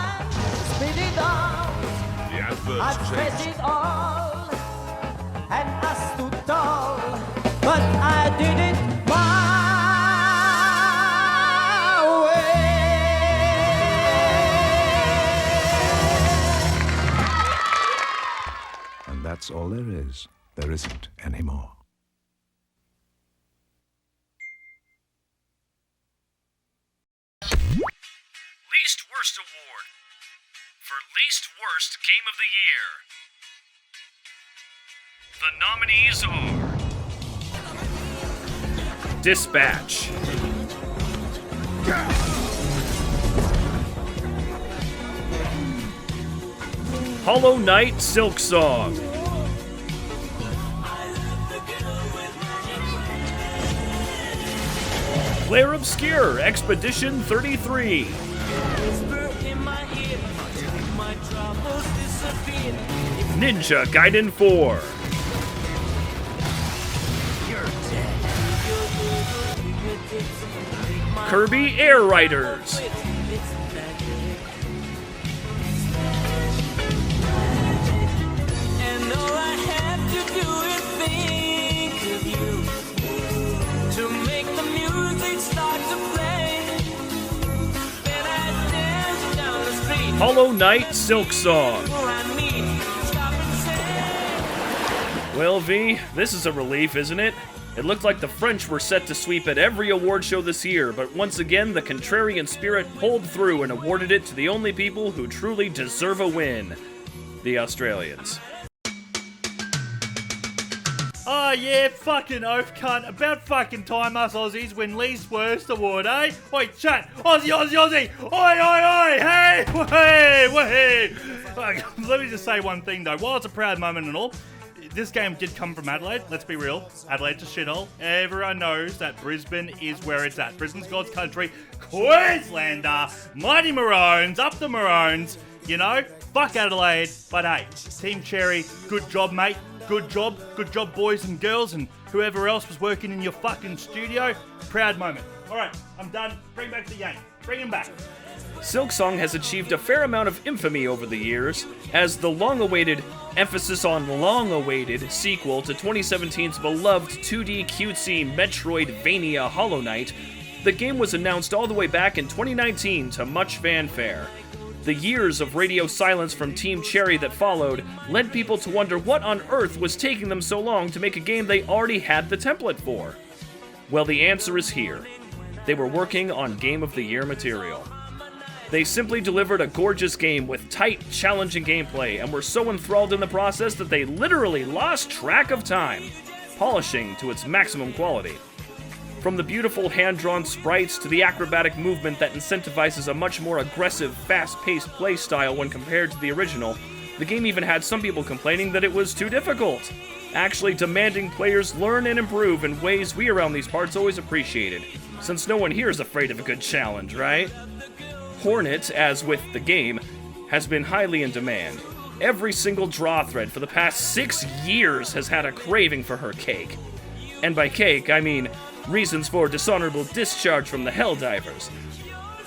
spit it out. The I adverts pressed changed. it all, and I stood tall, but I did it my way. And that's all there is. There isn't any more. Least Worst Award for Least Worst Game of the Year. The nominees are Dispatch, Hollow Knight Silksong, Claire Obscure Expedition 33, Ninja Gaiden 4, Kirby Air Riders, Hollow Knight Silksong. Well, V, this is a relief, isn't it? It looked like the French were set to sweep at every award show this year, but once again, the contrarian spirit pulled through and awarded it to the only people who truly deserve a win: the Australians. Oh yeah, fucking oath cunt. About fucking time us Aussies win least worst award, eh? Oi, chat. Aussie, Aussie, Aussie. Oi, oi, oi. Hey, wahey, wahey. Let me just say one thing though. While it's a proud moment and all, this game did come from Adelaide, let's be real. Adelaide's a shithole. Everyone knows that Brisbane is where it's at. Brisbane's God's country. Queenslander. Mighty Maroons. Up the Maroons. You know, fuck Adelaide. But hey, Team Cherry, good job, mate. Good job, boys and girls, and whoever else was working in your fucking studio. Proud moment. Alright, I'm done. Bring back the yank. Bring him back. Silksong has achieved a fair amount of infamy over the years, as the long-awaited, emphasis on long-awaited, sequel to 2017's beloved 2D cutesy Metroidvania Hollow Knight. The game was announced all the way back in 2019 to much fanfare. The years of radio silence from Team Cherry that followed led people to wonder what on earth was taking them so long to make a game they already had the template for. Well, the answer is here. They were working on Game of the Year material. They simply delivered a gorgeous game with tight, challenging gameplay and were so enthralled in the process that they literally lost track of time, polishing to its maximum quality. From the beautiful hand-drawn sprites to the acrobatic movement that incentivizes a much more aggressive, fast-paced play style when compared to the original, the game even had some people complaining that it was too difficult, actually demanding players learn and improve in ways we around these parts always appreciated, since no one here is afraid of a good challenge, right? Hornet, as with the game, has been highly in demand. Every single draw thread for the past 6 years has had a craving for her cake. And by cake, I mean reasons for dishonorable discharge from the Helldivers.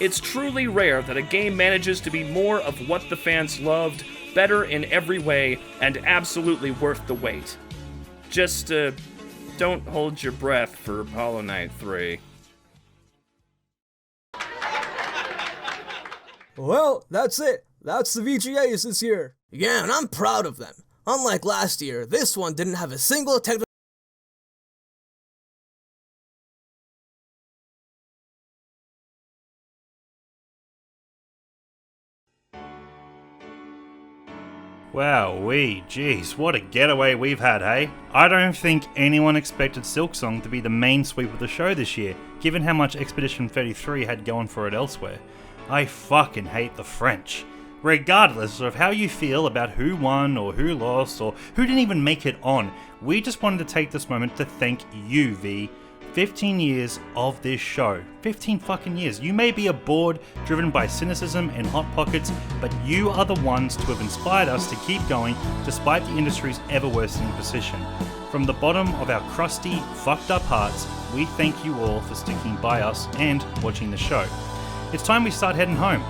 It's truly rare that a game manages to be more of what the fans loved, better in every way, and absolutely worth the wait. Just, don't hold your breath for Hollow Knight 3. Well, that's it. That's the VGAs this year. Yeah, and I'm proud of them. Unlike last year, this one didn't have a single technical... Wowee, jeez, what a getaway we've had, hey? I don't think anyone expected Silksong to be the main sweep of the show this year, given how much Expedition 33 had going for it elsewhere. I fucking hate the French. Regardless of how you feel about who won or who lost or who didn't even make it on, we just wanted to take this moment to thank you, V. 15 years of this show. 15 fucking years. You may be a board driven by cynicism and hot pockets, but you are the ones to have inspired us to keep going despite the industry's ever worsening position. From the bottom of our crusty, fucked up hearts, we thank you all for sticking by us and watching the show. It's time we start heading home.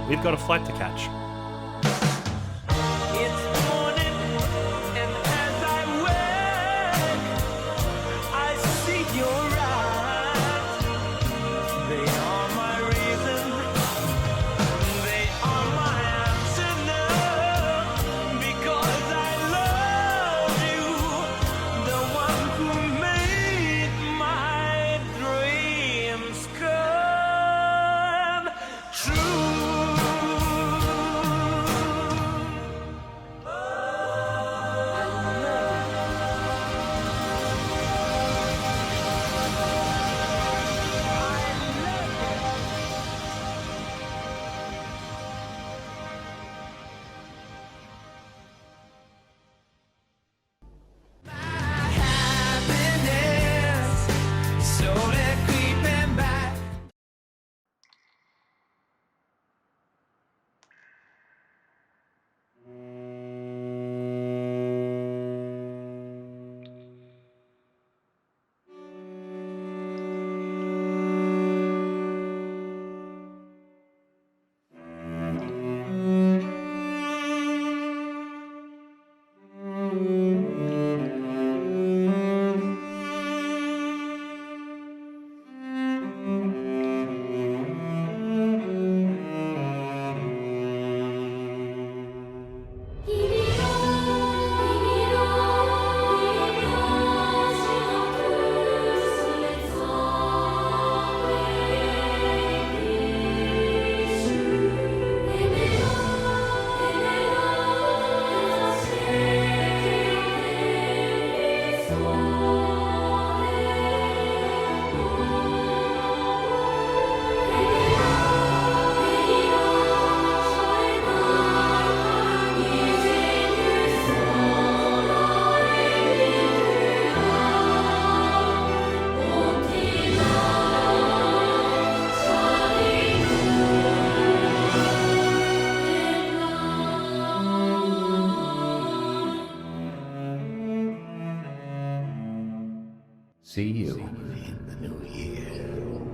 We've got a flight to catch. See you in the new year.